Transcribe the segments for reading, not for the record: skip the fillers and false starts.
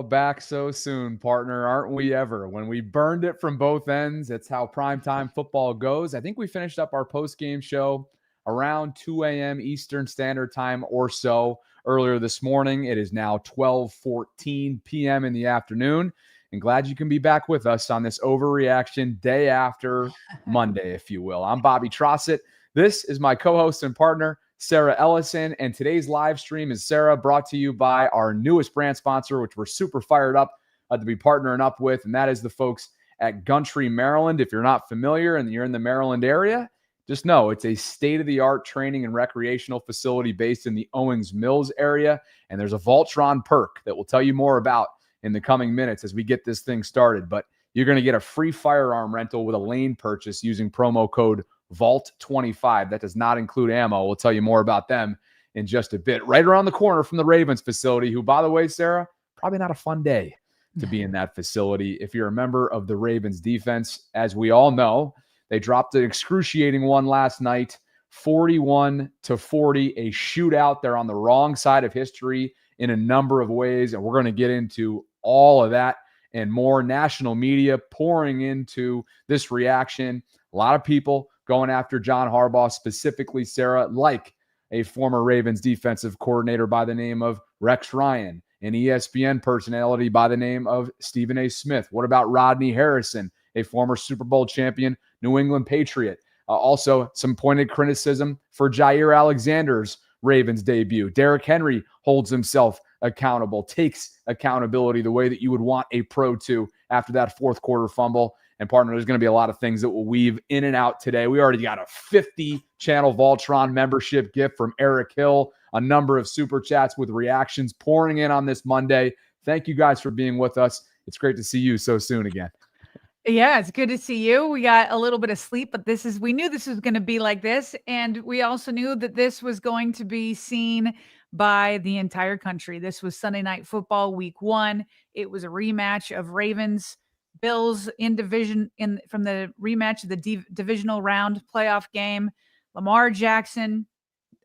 back so soon, partner. Aren't we ever? When we burned it from both ends, it's how primetime football goes. I think we finished up our post-game show around 2 a.m. Eastern Standard Time or so earlier this morning. It is now 12:14 p.m. in the afternoon. And glad you can be back with us on this overreaction day after Monday, if you will. I'm Bobby Trossett. This is my co-host and partner, Sarah Ellison, and today's live stream is, Sarah, brought to you by our newest brand sponsor, which we're super fired up to be partnering up with, and that is the folks at Gundry, Maryland. If you're not familiar and you're in the Maryland area, just know it's a state-of-the-art training and recreational facility based in the Owings Mills area, and there's a VAULTRON perk that we'll tell you more about in the coming minutes as we get this thing started. But you're going to get a free firearm rental with a lane purchase using promo code VAULT25. That does not include ammo. We'll tell you more about them in just a bit. Right around the corner from the Ravens facility, who, by the way, Sarah, probably not a fun day to be in that facility. If you're a member of the Ravens defense, as we all know, they dropped an excruciating one last night, 41-40, a shootout. They're on the wrong side of history in a number of ways, and we're going to get into all of that and more. National media pouring into this reaction. A lot of people going after John Harbaugh, specifically, Sarah, like a former Ravens defensive coordinator by the name of Rex Ryan, an ESPN personality by the name of Stephen A. Smith. What about Rodney Harrison, a former Super Bowl champion New England Patriot? Also, some pointed criticism for Jaire Alexander's Ravens debut. Derrick Henry holds himself accountable, takes accountability the way that you would want a pro to after that fourth quarter fumble. And partner, there's going to be a lot of things that will weave in and out today. We already got a 50-channel VAULTRON membership gift from Eric Hill, a number of super chats with reactions pouring in on this Monday. Thank you guys for being with us. It's great to see you so soon again. Yeah, it's good to see you. We got a little bit of sleep, but we knew this was going to be like this. And we also knew that this was going to be seen by the entire country. This was Sunday Night Football week 1. It was a rematch of Ravens Bills from the rematch of the divisional round playoff game. Lamar Jackson,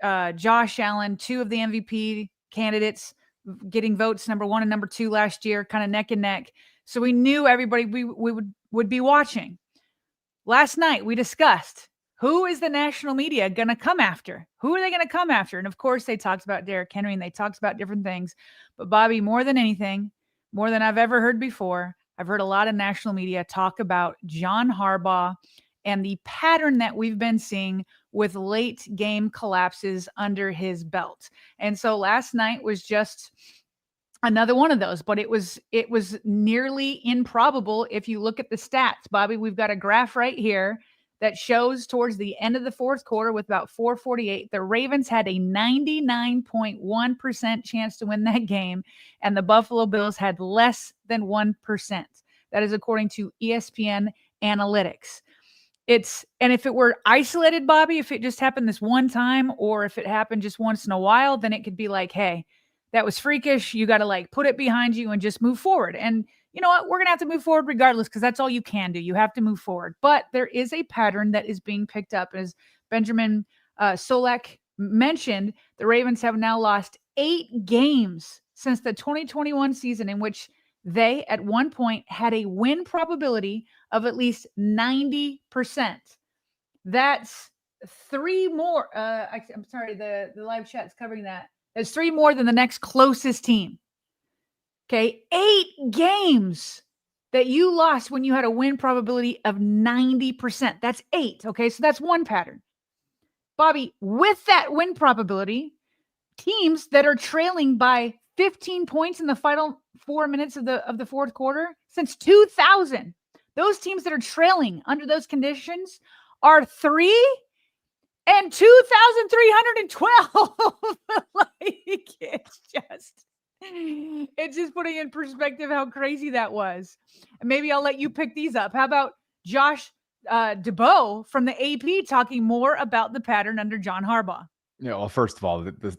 Josh Allen, 2 of the MVP candidates, getting votes number 1 and number 2 last year, kind of neck and neck. So we knew everybody we would be watching. Last night we discussed, who is the national media going to come after? Who are they going to come after? And of course they talked about Derrick Henry and they talked about different things. But Bobby, more than anything, more than I've ever heard before, I've heard a lot of national media talk about John Harbaugh and the pattern that we've been seeing with late game collapses under his belt. And so last night was just another one of those, but it was nearly improbable if you look at the stats. Bobby, we've got a graph right here that shows towards the end of the fourth quarter with about 4:48, the Ravens had a 99.1% chance to win that game, and the Buffalo Bills had less than 1%. That is according to ESPN analytics. And if it were isolated, Bobby, if it just happened this one time, or if it happened just once in a while, then it could be like, hey, that was freakish. You got to put it behind you and just move forward. And you know what? We're going to have to move forward regardless, because that's all you can do. You have to move forward. But there is a pattern that is being picked up. As Benjamin Solak mentioned, the Ravens have now lost 8 games since the 2021 season, in which they at one point had a win probability of at least 90%. That's 3 more. I'm sorry, the live chat's covering that. There's 3 more than the next closest team. Okay, 8 games that you lost when you had a win probability of 90%. That's 8. Okay, so that's one pattern. Bobby, with that win probability, teams that are trailing by 15 points in the final 4 minutes of the fourth quarter since 2000, those teams that are trailing under those conditions are 3 and 2,312. It's just putting in perspective how crazy that was. And maybe I'll let you pick these up. How about Josh DeBow from the AP talking more about the pattern under John Harbaugh? Yeah, well, first of all, the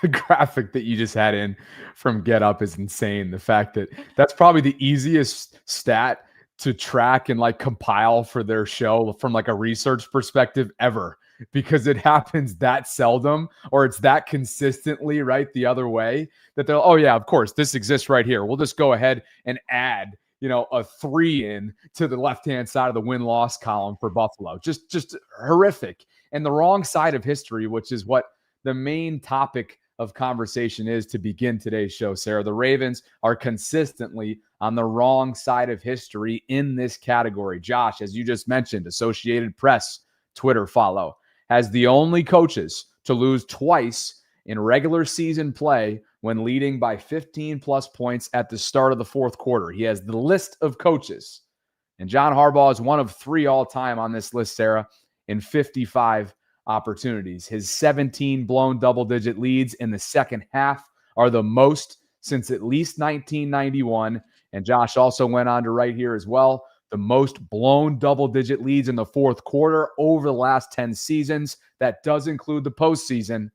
graphic that you just had in from Get Up is insane. The fact that that's probably the easiest stat to track and compile for their show from a research perspective ever. because it happens that seldom, or it's that consistently right the other way, that they're, oh yeah, of course, this exists right here. We'll just go ahead and add, a 3 in to the left-hand side of the win-loss column for Buffalo. Just horrific. And the wrong side of history, which is what the main topic of conversation is to begin today's show, Sarah. The Ravens are consistently on the wrong side of history in this category. Josh, as you just mentioned, Associated Press Twitter follow, has the only coaches to lose twice in regular season play when leading by 15-plus points at the start of the fourth quarter. He has the list of coaches. And John Harbaugh is one of 3 all-time on this list, Sarah, in 55 opportunities. His 17 blown double-digit leads in the second half are the most since at least 1991. And Josh also went on to write here as well, the most blown double-digit leads in the fourth quarter over the last 10 seasons. That does include the postseason.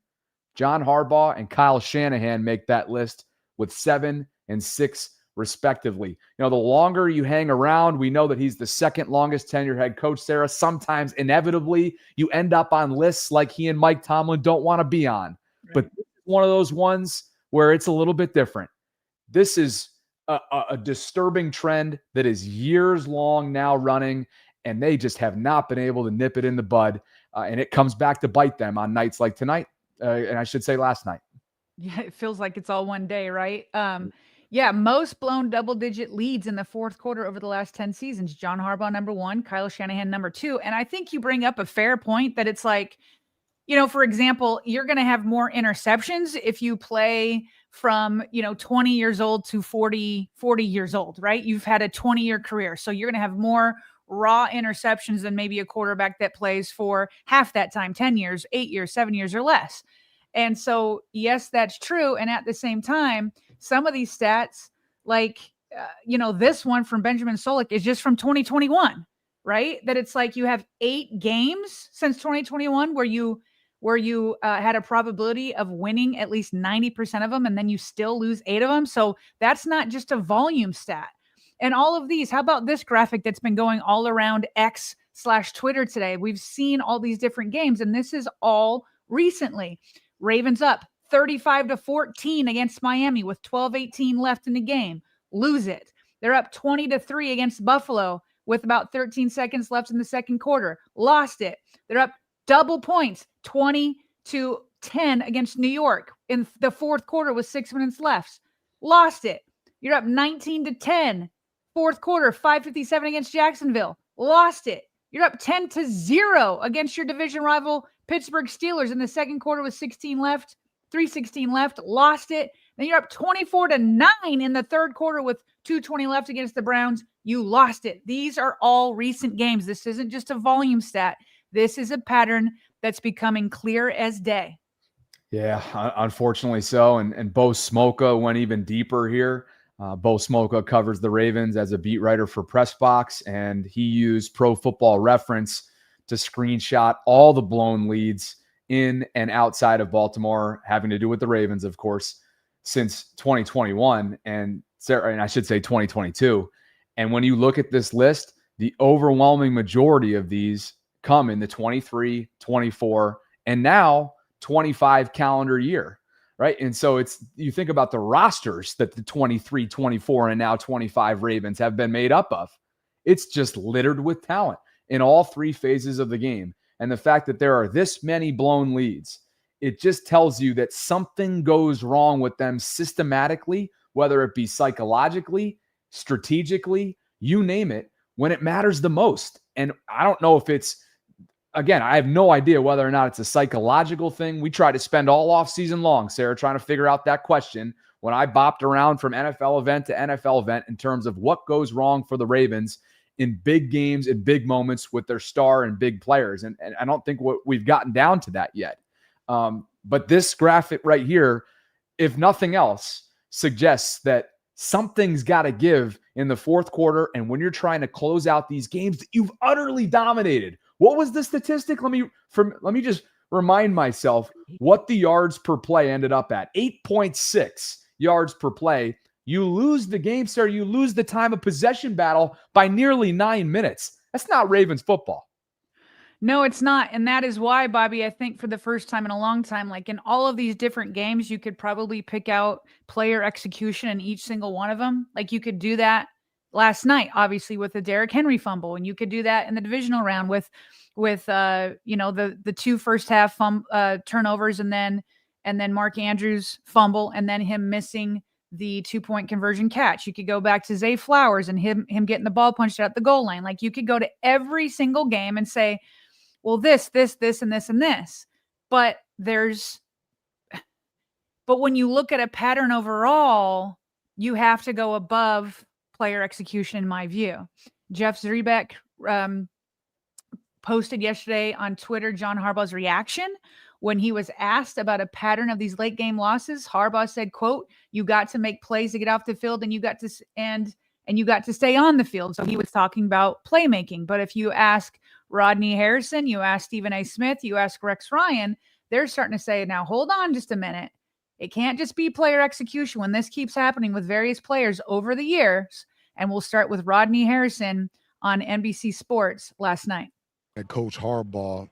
John Harbaugh and Kyle Shanahan make that list with 7 and 6 respectively. The longer you hang around, we know that he's the second longest tenured head coach, Sarah. Sometimes inevitably you end up on lists like he and Mike Tomlin don't want to be on. Right. But this is one of those ones where it's a little bit different. This is a disturbing trend that is years long now running, and they just have not been able to nip it in the bud. And it comes back to bite them on nights like tonight. And I should say last night. Yeah, it feels like it's all one day, right? Yeah, most blown double-digit leads in the fourth quarter over the last 10 seasons. John Harbaugh, number 1, Kyle Shanahan, number 2. And I think you bring up a fair point that it's like, for example, you're going to have more interceptions if you play from, 20 years old to 40 years old, right? You've had a 20-year career. So you're going to have more raw interceptions than maybe a quarterback that plays for half that time, 10 years, 8 years, 7 years or less. And so, yes, that's true. And at the same time, some of these stats, like, this one from Benjamin Solik is just from 2021, right? That it's like you have 8 games since 2021 where you had a probability of winning at least 90% of them, and then you still lose 8 of them. So that's not just a volume stat. And all of these, how about this graphic that's been going all around X/Twitter today? We've seen all these different games, and this is all recently. Ravens up 35-14 against Miami with 12:18 left in the game. Lose it. They're up 20-3 against Buffalo with about 13 seconds left in the second quarter. Lost it. They're up double points, 20-10 against New York in the fourth quarter with 6 minutes left. Lost it. You're up 19-10. Fourth quarter, 5:57 against Jacksonville. Lost it. You're up 10-0 against your division rival Pittsburgh Steelers in the second quarter with 3:16 left. Lost it. Then you're up 24-9 in the third quarter with 2:20 left against the Browns. You lost it. These are all recent games. This isn't just a volume stat. This is a pattern that's becoming clear as day. Yeah, unfortunately so. And Bo Smolka went even deeper here. Bo Smolka covers the Ravens as a beat writer for PressBox, and he used Pro Football Reference to screenshot all the blown leads in and outside of Baltimore, having to do with the Ravens, of course, since 2021 and I should say 2022. And when you look at this list, the overwhelming majority of these come in the 23, 24, and now 25 calendar year. Right. And so you think about the rosters that the 23, 24, and now 25 Ravens have been made up of. It's just littered with talent in all 3 phases of the game. And the fact that there are this many blown leads, it just tells you that something goes wrong with them systematically, whether it be psychologically, strategically, you name it, when it matters the most. And I don't know if again, I have no idea whether or not it's a psychological thing. We tried to spend all off season long, Sarah, trying to figure out that question when I bopped around from NFL event to NFL event in terms of what goes wrong for the Ravens in big games and big moments with their star and big players. And I don't think we've gotten down to that yet. But this graphic right here, if nothing else, suggests that something's got to give in the fourth quarter. And when you're trying to close out these games that you've utterly dominated. What was the statistic? Let me just remind myself what the yards per play ended up at. 8.6 yards per play. You lose the game, sir. You lose the time of possession battle by nearly 9 minutes. That's not Ravens football. No, it's not. And that is why, Bobby, I think for the first time in a long time, like in all of these different games, you could probably pick out player execution in each single one of them. Like you could do that last night, obviously, with the Derrick Henry fumble, and you could do that in the divisional round with the two first half turnovers, and then Mark Andrews fumble, and then him missing the 2-point conversion catch. You could go back to Zay Flowers and him getting the ball punched out the goal line. Like you could go to every single game and say, well, this, and this, and this. But when you look at a pattern overall, you have to go above player execution, in my view. Jeff Zrebeck posted yesterday on Twitter John Harbaugh's reaction when he was asked about a pattern of these late game losses. Harbaugh said, quote, "You got to make plays to get off the field, and you got to stay on the field." So he was talking about playmaking. But if you ask Rodney Harrison, you ask Stephen A. Smith, you ask Rex Ryan, they're starting to say, now hold on just a minute. It can't just be player execution when this keeps happening with various players over the years. And we'll start with Rodney Harrison on NBC Sports last night. At Coach Harbaugh,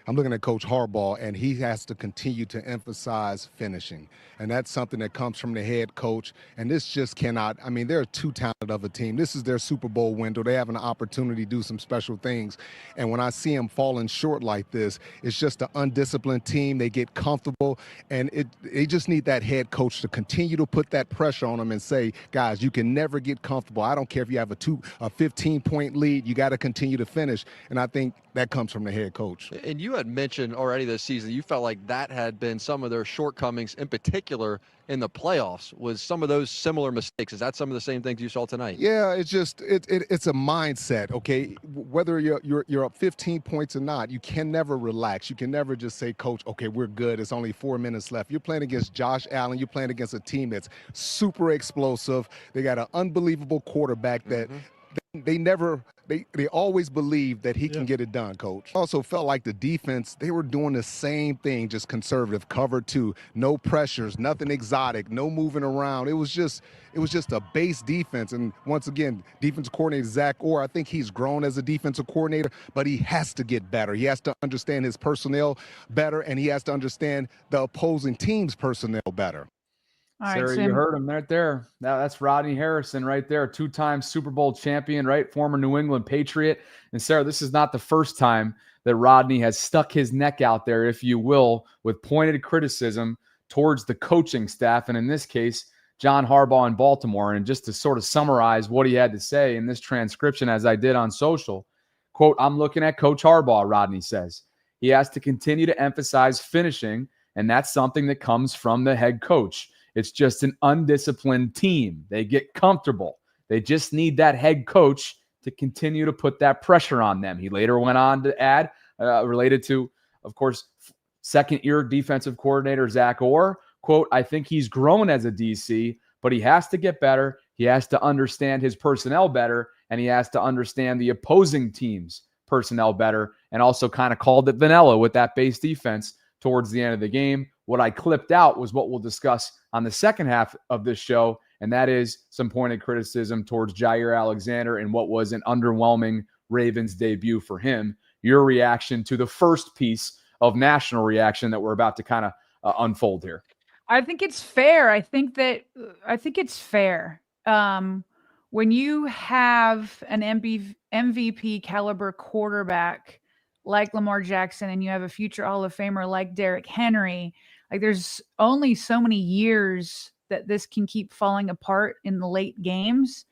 I'm looking at Coach Harbaugh, and he has to continue to emphasize finishing. And that's something that comes from the head coach. And this just cannot, they're too talented of a team. This is their Super Bowl window. They have an opportunity to do some special things. And when I see them falling short like this, it's just an undisciplined team. They get comfortable, and they just need that head coach to continue to put that pressure on them and say, guys, you can never get comfortable. I don't care if you have a 15-point lead. You got to continue to finish. And I think that comes from the head coach. And you had mentioned already this season, you felt like that had been some of their shortcomings, in particular in the playoffs, was some of those similar mistakes. Is that some of the same things you saw tonight? Yeah, it's just it's a mindset. Okay, whether you're up 15 points or not, you can never relax. You can never just say, Coach, okay, we're good. It's only 4 minutes left. You're playing against Josh Allen. You're playing against a team that's super explosive. They got an unbelievable quarterback that. They always believe that he can get it done, Coach. Also felt like the defense, they were doing the same thing, just conservative, cover two, no pressures, nothing exotic, no moving around. It was just a base defense. And once again, defensive coordinator Zach Orr, I think he's grown as a defensive coordinator, but he has to get better. He has to understand his personnel better, and he has to understand the opposing team's personnel better. All right, Sarah, you heard him right there. That's Rodney Harrison right there, two-time Super Bowl champion, right? Former New England Patriot. And Sarah, this is not the first time that Rodney has stuck his neck out there, if you will, with pointed criticism towards the coaching staff, and in this case, John Harbaugh in Baltimore. And just to sort of summarize what he had to say in this transcription, as I did on social, quote, "I'm looking at Coach Harbaugh," Rodney says. "He has to continue to emphasize finishing, and that's something that comes from the head coach. It's just an undisciplined team. They get comfortable. They just need that head coach to continue to put that pressure on them." He later went on to add, related to, of course, second-year defensive coordinator Zach Orr, quote, "I think he's grown as a DC, but he has to get better. He has to understand his personnel better, and he has to understand the opposing team's personnel better," and also kind of called it vanilla with that base defense towards the end of the game. What I clipped out was what we'll discuss on the second half of this show, and that is some pointed criticism towards Jaire Alexander and what was an underwhelming Ravens debut for him. Your reaction to the first piece of national reaction that we're about to kind of unfold here. I think it's fair. I think it's fair. When you have an MVP caliber quarterback like Lamar Jackson, and you have a future Hall of Famer like Derrick Henry, like there's only so many years that this can keep falling apart in the late games.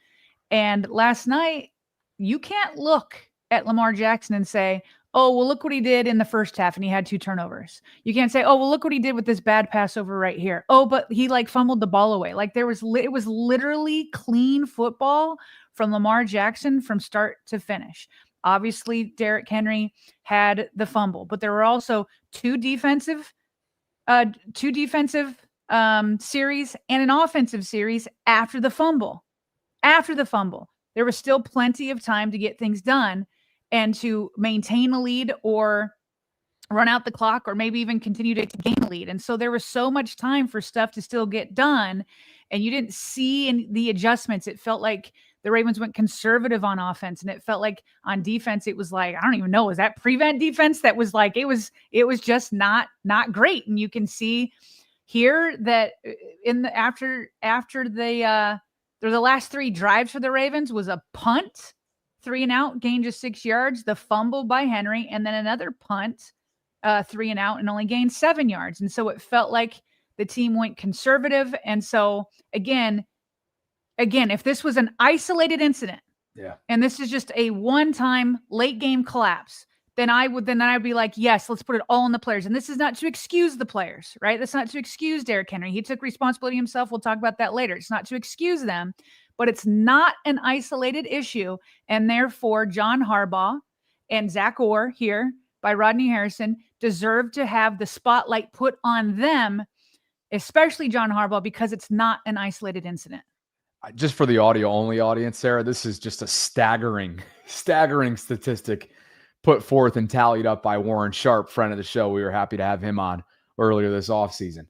And last night, you can't look at Lamar Jackson and say, oh, well, look what he did in the first half and he had 2 turnovers. You can't say, oh, well, look what he did with this bad pass over right here. Oh, but he fumbled the ball away. Like it was literally clean football from Lamar Jackson from start to finish. Obviously, Derrick Henry had the fumble, but there were also two defensive series and an offensive series after the fumble. After the fumble, there was still plenty of time to get things done and to maintain a lead or run out the clock or maybe even continue to gain a lead. And so there was so much time for stuff to still get done, and you didn't see in the adjustments. It felt like the Ravens went conservative on offense, and it felt like on defense, it was like, I don't even know, was that prevent defense? That was like, it was just not great. And you can see here that after the last 3 drives for the Ravens was a punt, 3 and out, gained just 6 yards, the fumble by Henry, and then another punt, 3 and out, and only gained 7 yards. And so it felt like the team went conservative. And so again, if this was an isolated incident, and this is just a one-time late game collapse, then I'd be like, yes, let's put it all on the players. And this is not to excuse the players, right? That's not to excuse Derrick Henry. He took responsibility himself. We'll talk about that later. It's not to excuse them, but it's not an isolated issue. And therefore, John Harbaugh and Zach Orr here by Rodney Harrison deserve to have the spotlight put on them, especially John Harbaugh, because it's not an isolated incident. Just for the audio only audience, Sarah, this is just a staggering statistic put forth and tallied up by Warren Sharp, friend of the show. We were happy to have him on earlier this offseason.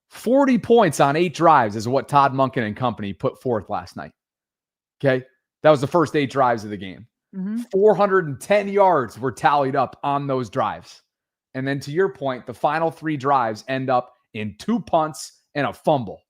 40 points on 8 drives is what Todd Monken and company put forth last night. Okay. That was the first 8 drives of the game. 410 yards were tallied up on those drives. And then to your point, the final 3 drives end up in 2 punts and a fumble.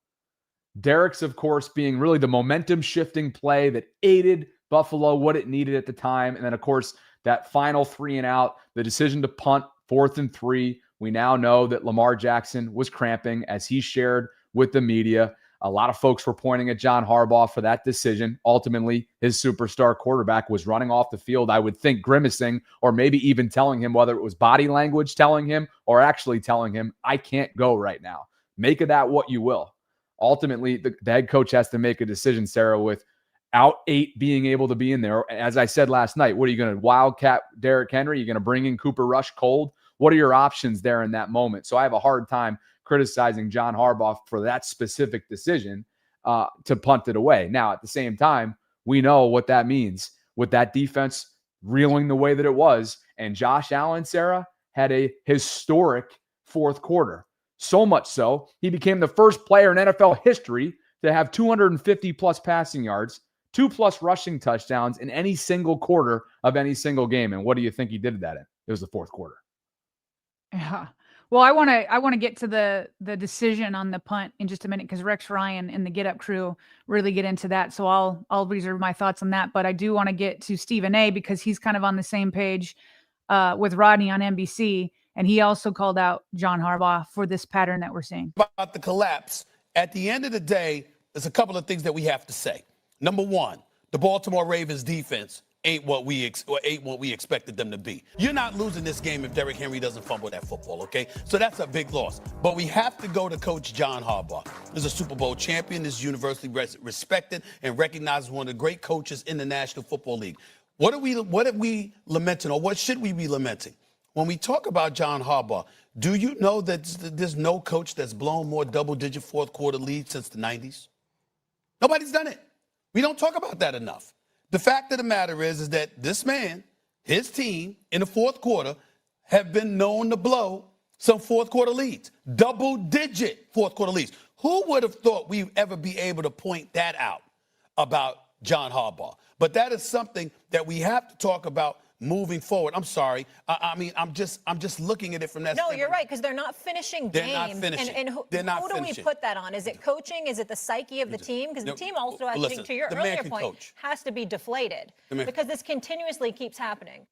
Derrick's, of course, being really the momentum shifting play that aided Buffalo what it needed at the time. And then, of course, that final 3 and out, the decision to punt 4th and 3. We now know that Lamar Jackson was cramping, as he shared with the media. A lot of folks were pointing at John Harbaugh for that decision. Ultimately, his superstar quarterback was running off the field, I would think grimacing, or maybe even telling him, whether it was body language telling him or actually telling him, I can't go right now. Make of that what you will. Ultimately, the head coach has to make a decision, Sarah, without 8 being able to be in there. As I said last night, what are you going to wildcat Derrick Henry? You're going to bring in Cooper Rush cold? What are your options there in that moment? So I have a hard time criticizing John Harbaugh for that specific decision to punt it away. Now, at the same time, we know what that means with that defense reeling the way that it was. And Josh Allen, Sarah, had a historic 4th quarter. So much so, he became the first player in NFL history to have 250-plus passing yards, 2+ rushing touchdowns in any single quarter of any single game. And what do you think he did that in? It was the 4th quarter. Yeah. Well, I want to get to the decision on the punt in just a minute, because Rex Ryan and the Get Up crew really get into that. So I'll reserve my thoughts on that. But I do want to get to Stephen A, because he's kind of on the same page with Rodney on NBC. And he also called out John Harbaugh for this pattern that we're seeing. About the collapse, at the end of the day, there's a couple of things that we have to say. Number one, the Baltimore Ravens defense ain't what we expected them to be. You're not losing this game if Derrick Henry doesn't fumble that football, okay? So that's a big loss. But we have to go to Coach John Harbaugh. He's a Super Bowl champion, is universally respected and recognized as one of the great coaches in the National Football League. What are we lamenting, or what should we be lamenting? When we talk about John Harbaugh, do you know that there's no coach that's blown more double-digit 4th quarter leads since the 90s? Nobody's done it. We don't talk about that enough. The fact of the matter is that this man, his team, in the 4th quarter, have been known to blow some 4th quarter leads, double-digit 4th quarter leads. Who would have thought we'd ever be able to point that out about John Harbaugh? But that is something that we have to talk about moving forward. I'm sorry. I mean, I'm just looking at it from that No, standpoint. you're right, because they're not finishing games. They're not finishing. And who do we put that on? Is it coaching? Is it the psyche of the team? Because the team also, I think, to your earlier point, has to be deflated, because this continuously keeps happening.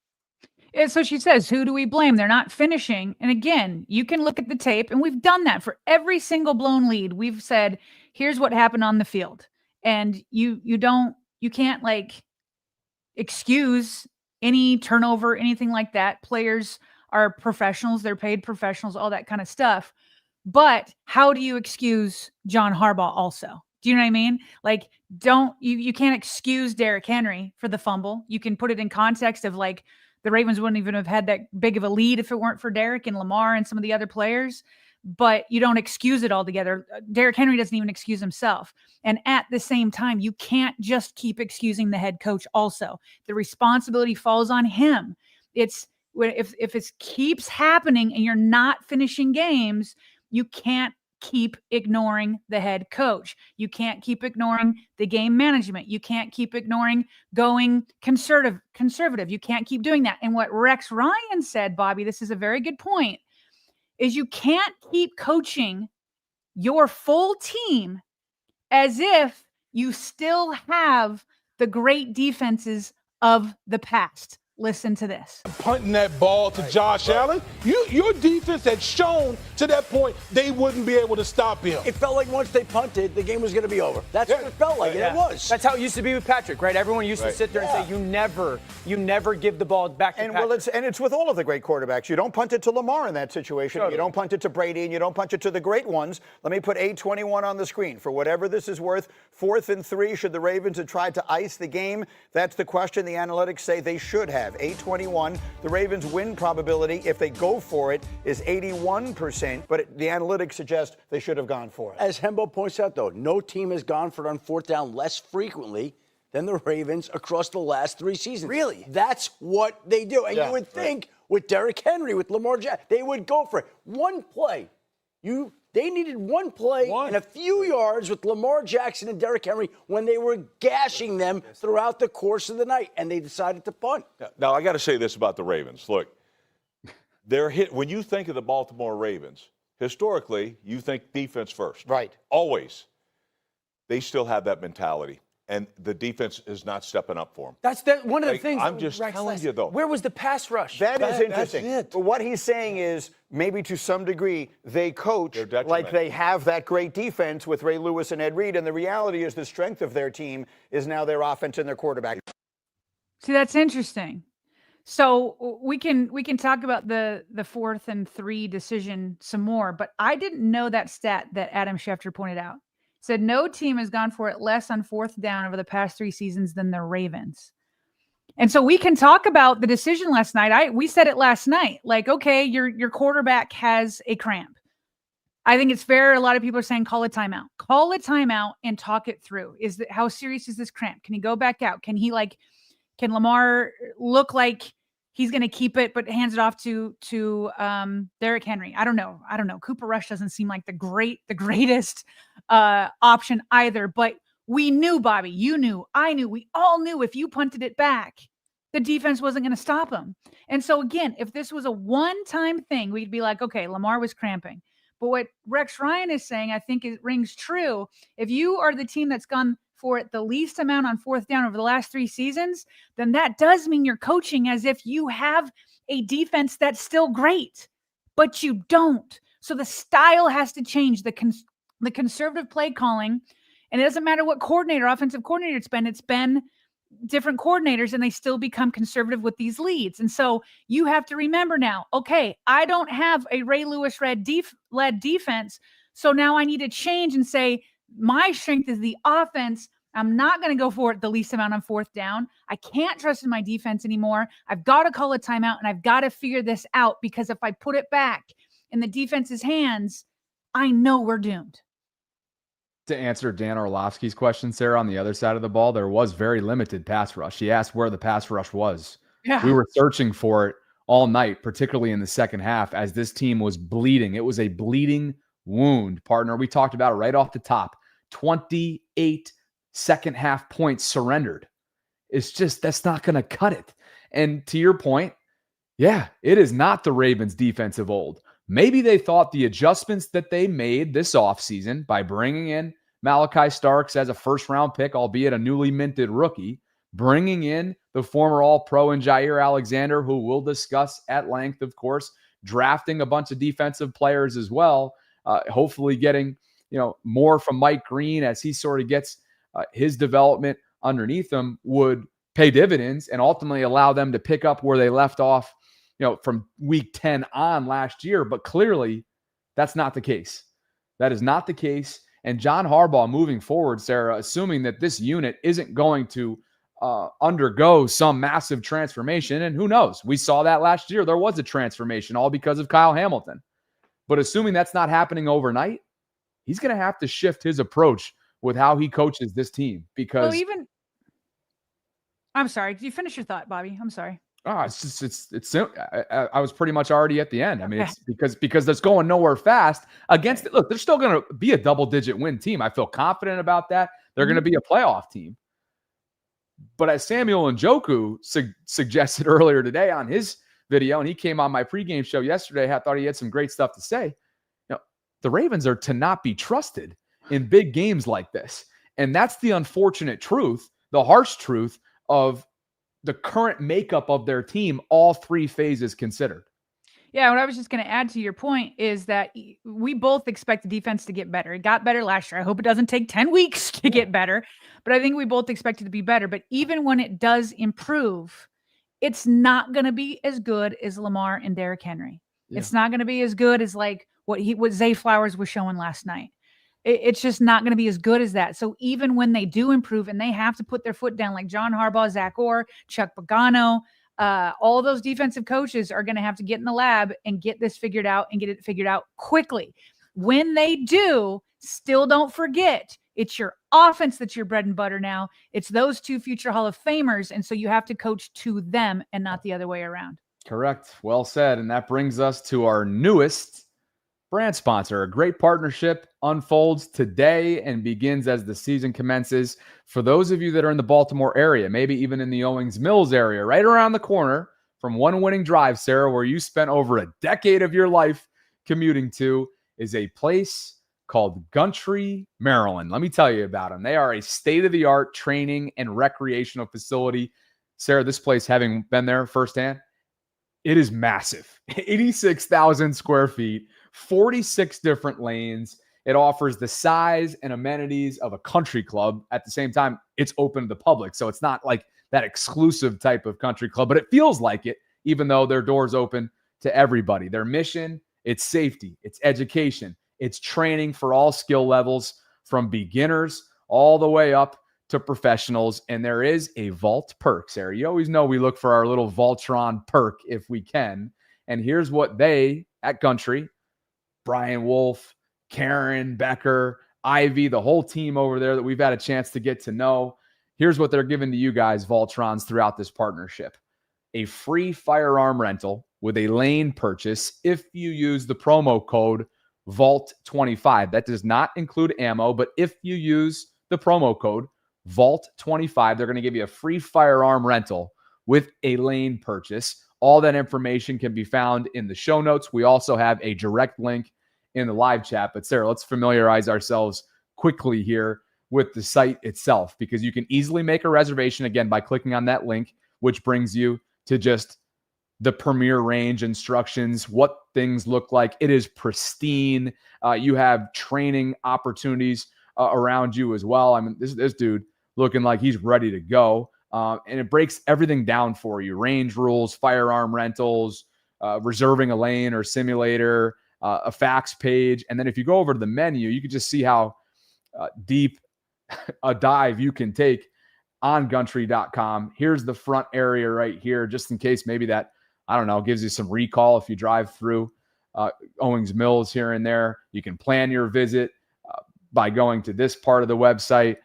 And so she says, who do we blame? They're not finishing. And again, you can look at the tape, and we've done that for every single blown lead. We've said, here's what happened on the field. And you can't like excuse any turnover, anything like that. Players are professionals. They're paid professionals, all that kind of stuff. But how do you excuse John Harbaugh also? Do you know what I mean? Like, you can't excuse Derrick Henry for the fumble. You can put it in context of like the Ravens wouldn't even have had that big of a lead if it weren't for Derrick and Lamar and some of the other players. But you don't excuse it altogether. Derrick Henry doesn't even excuse himself. And at the same time, you can't just keep excusing the head coach also. The responsibility falls on him. If it keeps happening and you're not finishing games, you can't keep ignoring the head coach. You can't keep ignoring the game management. You can't keep ignoring going conservative. You can't keep doing that. And what Rex Ryan said, Bobby, this is a very good point, is you can't keep coaching your full team as if you still have the great defenses of the past. Listen to this. Punting that ball to Josh Allen, your defense had shown to that point they wouldn't be able to stop him. It felt like once they punted, the game was going to be over. That's what it felt like, and it was. That's how it used to be with Patrick, right? Everyone used to sit there and say, you never give the ball back to Patrick. Well, it's with all of the great quarterbacks. You don't punt it to Lamar in that situation. Totally. You don't punt it to Brady, and you don't punt it to the great ones. Let me put 8:21 on the screen. For whatever this is worth, 4th and 3, should the Ravens have tried to ice the game? That's the question the analytics say they should have. 8:21. The Ravens' win probability, if they go for it, is 81%, but the analytics suggest they should have gone for it. As Hembo points out, though, no team has gone for it on 4th down less frequently than the Ravens across the last 3 seasons. Really? That's what they do. And you would think with Derrick Henry, with Lamar Jackson, they would go for it. One play. They needed one play and a few yards with Lamar Jackson and Derrick Henry when they were gashing them throughout the course of the night, and they decided to punt. Now, I got to say this about the Ravens. Look, when you think of the Baltimore Ravens, historically, you think defense first. Right. Always. They still have that mentality. And the defense is not stepping up for them. That's one of the things. I'm just telling you, though. Where was the pass rush? That is interesting. That's it. But what he's saying is maybe to some degree they coach like they have that great defense with Ray Lewis and Ed Reed. And the reality is the strength of their team is now their offense and their quarterback. See, that's interesting. So we can talk about the 4th and 3 decision some more, but I didn't know that stat that Adam Schefter pointed out. Said no team has gone for it less on 4th down over the past 3 seasons than the Ravens. And so we can talk about the decision last night. We said it last night, like, okay, your quarterback has a cramp. I think it's fair. A lot of people are saying, call a timeout. Call a timeout and talk it through. How serious is this cramp? Can he go back out? Can Lamar look like he's going to keep it, but hands it off to Derrick Henry? I don't know. Cooper Rush doesn't seem like the greatest option either. But we knew, Bobby, you knew, I knew, we all knew if you punted it back, the defense wasn't going to stop him. And so again, if this was a one-time thing, we'd be like, okay, Lamar was cramping. But what Rex Ryan is saying, I think it rings true. If you are the team that's gone for it the least amount on 4th down over the last 3 seasons, then that does mean you're coaching as if you have a defense that's still great, but you don't. So the style has to change. The conservative play calling, and it doesn't matter what offensive coordinator it's been different coordinators, and they still become conservative with these leads. And so you have to remember now, okay, I don't have a Ray Lewis-led defense, so now I need to change and say, my strength is the offense. I'm not going to go for it the least amount on 4th down. I can't trust in my defense anymore. I've got to call a timeout, and I've got to figure this out, because if I put it back in the defense's hands, I know we're doomed. To answer Dan Orlovsky's question, Sarah, on the other side of the ball, there was very limited pass rush. He asked where the pass rush was. Yeah. We were searching for it all night, particularly in the second half, as this team was bleeding. It was a bleeding wound, partner. We talked about it right off the top. 28 second half points surrendered. It's just, that's not going to cut it. And to your point, yeah, it is not the Ravens defense of old. Maybe they thought the adjustments that they made this offseason by bringing in Malachi Starks as a first-round pick, albeit a newly minted rookie, bringing in the former All-Pro and Jaire Alexander, who we'll discuss at length, of course, drafting a bunch of defensive players as well, hopefully getting more from Mike Green as he sort of gets his development underneath him, would pay dividends and ultimately allow them to pick up where they left off, from week 10 on last year. But clearly that's not the case. That is not the case. And John Harbaugh moving forward, Sarah, assuming that this unit isn't going to undergo some massive transformation, and who knows? We saw that last year. There was a transformation, all because of Kyle Hamilton. But assuming that's not happening overnight, he's going to have to shift his approach with how he coaches this team, because I'm sorry. Did you finish your thought, Bobby? I'm sorry. Oh, it's I was pretty much already at the end. I mean, it's because that's going nowhere fast against it. Look, they're still going to be a double-digit win team. I feel confident about that. They're going to be a playoff team. But as Samuel Njoku suggested earlier today on his video, and he came on my pregame show yesterday, I thought he had some great stuff to say. The Ravens are to not be trusted in big games like this. And that's the unfortunate truth, the harsh truth of the current makeup of their team, all three phases considered. Yeah, what I was just going to add to your point is that we both expect the defense to get better. It got better last year. I hope it doesn't take 10 weeks to get better, but I think we both expect it to be better. But even when it does improve, it's not going to be as good as Lamar and Derrick Henry. Yeah. It's not going to be as good as like what Zay Flowers was showing last night. It's just not going to be as good as that. So even when they do improve and they have to put their foot down, like John Harbaugh, Zach Orr, Chuck Pagano, all those defensive coaches are going to have to get in the lab and get this figured out and get it figured out quickly. When they do, still don't forget, it's your offense that's your bread and butter now. It's those two future Hall of Famers. And so you have to coach to them and not the other way around. Correct. Well said. And that brings us to our newest brand sponsor. A great partnership unfolds today and begins as the season commences. For those of you that are in the Baltimore area, maybe even in the Owings Mills area, right around the corner from one winning drive, Sarah, where you spent over a decade of your life commuting to, is a place called Gundry, Maryland. Let me tell you about them. They are a state-of-the-art training and recreational facility. Sarah, this place, having been there firsthand, it is massive. 86,000 square feet, 46 different lanes. It offers the size and amenities of a country club. At the same time, it's open to the public. So it's not like that exclusive type of country club, but it feels like it, even though their doors open to everybody. Their mission, it's safety, it's education, it's training for all skill levels, from beginners all the way up to professionals. And there is a Vault perk, Sarah. You always know we look for our little VAULTRON perk if we can. And here's what they at Gundry, Brian Wolf, Karen, Becker, Ivy, the whole team over there that we've had a chance to get to know. Here's what they're giving to you guys, VAULTRONs, throughout this partnership. A free firearm rental with a lane purchase if you use the promo code VAULT25. That does not include ammo, but if you use the promo code VAULT25, they're going to give you a free firearm rental with a lane purchase. All that information can be found in the show notes. We also have a direct link in the live chat. But Sarah, let's familiarize ourselves quickly here with the site itself, because you can easily make a reservation, again, by clicking on that link, which brings you to just the premier range instructions, what things look like. It is pristine. You have training opportunities around you as well. I mean, this dude looking like he's ready to go. And it breaks everything down for you. Range rules, firearm rentals, reserving a lane or simulator, a facts page. And then if you go over to the menu, you can just see how deep a dive you can take on Gundry.com. Here's the front area right here, just in case maybe that, I don't know, gives you some recall if you drive through Owings Mills here and there. You can plan your visit by going to this part of the website.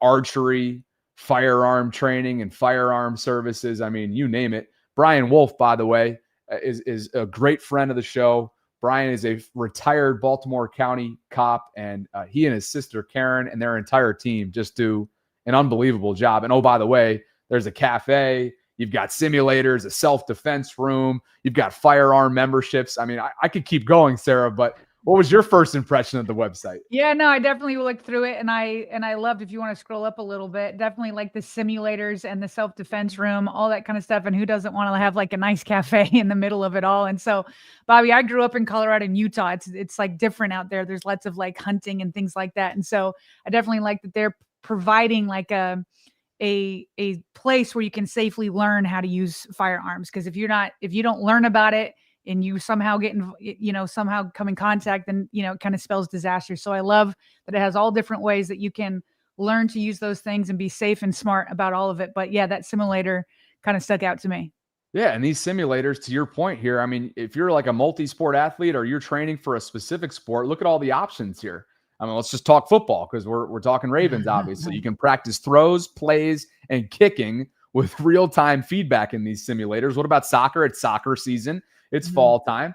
Archery, firearm training, and firearm services. I mean, you name it. Brian Wolf, by the way, is a great friend of the show. Brian is a retired Baltimore County cop, and he and his sister Karen and their entire team just do an unbelievable job. And oh, by the way, there's a cafe. You've got simulators, a self-defense room. You've got firearm memberships. I mean, I could keep going, Sarah, but what was your first impression of the website? Yeah, no, I definitely looked through it, and I loved, if you want to scroll up a little bit, definitely like the simulators and the self-defense room, all that kind of stuff. And who doesn't want to have like a nice cafe in the middle of it all? And so, Bobby, I grew up in Colorado and Utah. It's like different out there. There's lots of like hunting and things like that. And so I definitely like that they're providing like a place where you can safely learn how to use firearms. Because if you don't learn about it, and you somehow somehow come in contact, then, it kind of spells disaster. So I love that it has all different ways that you can learn to use those things and be safe and smart about all of it. But yeah, that simulator kind of stuck out to me. Yeah. And these simulators, to your point here, I mean, if you're like a multi-sport athlete or you're training for a specific sport, look at all the options here. I mean, let's just talk football, because we're talking Ravens, obviously. You can practice throws, plays, and kicking with real-time feedback in these simulators. What about soccer? It's soccer season. It's fall time.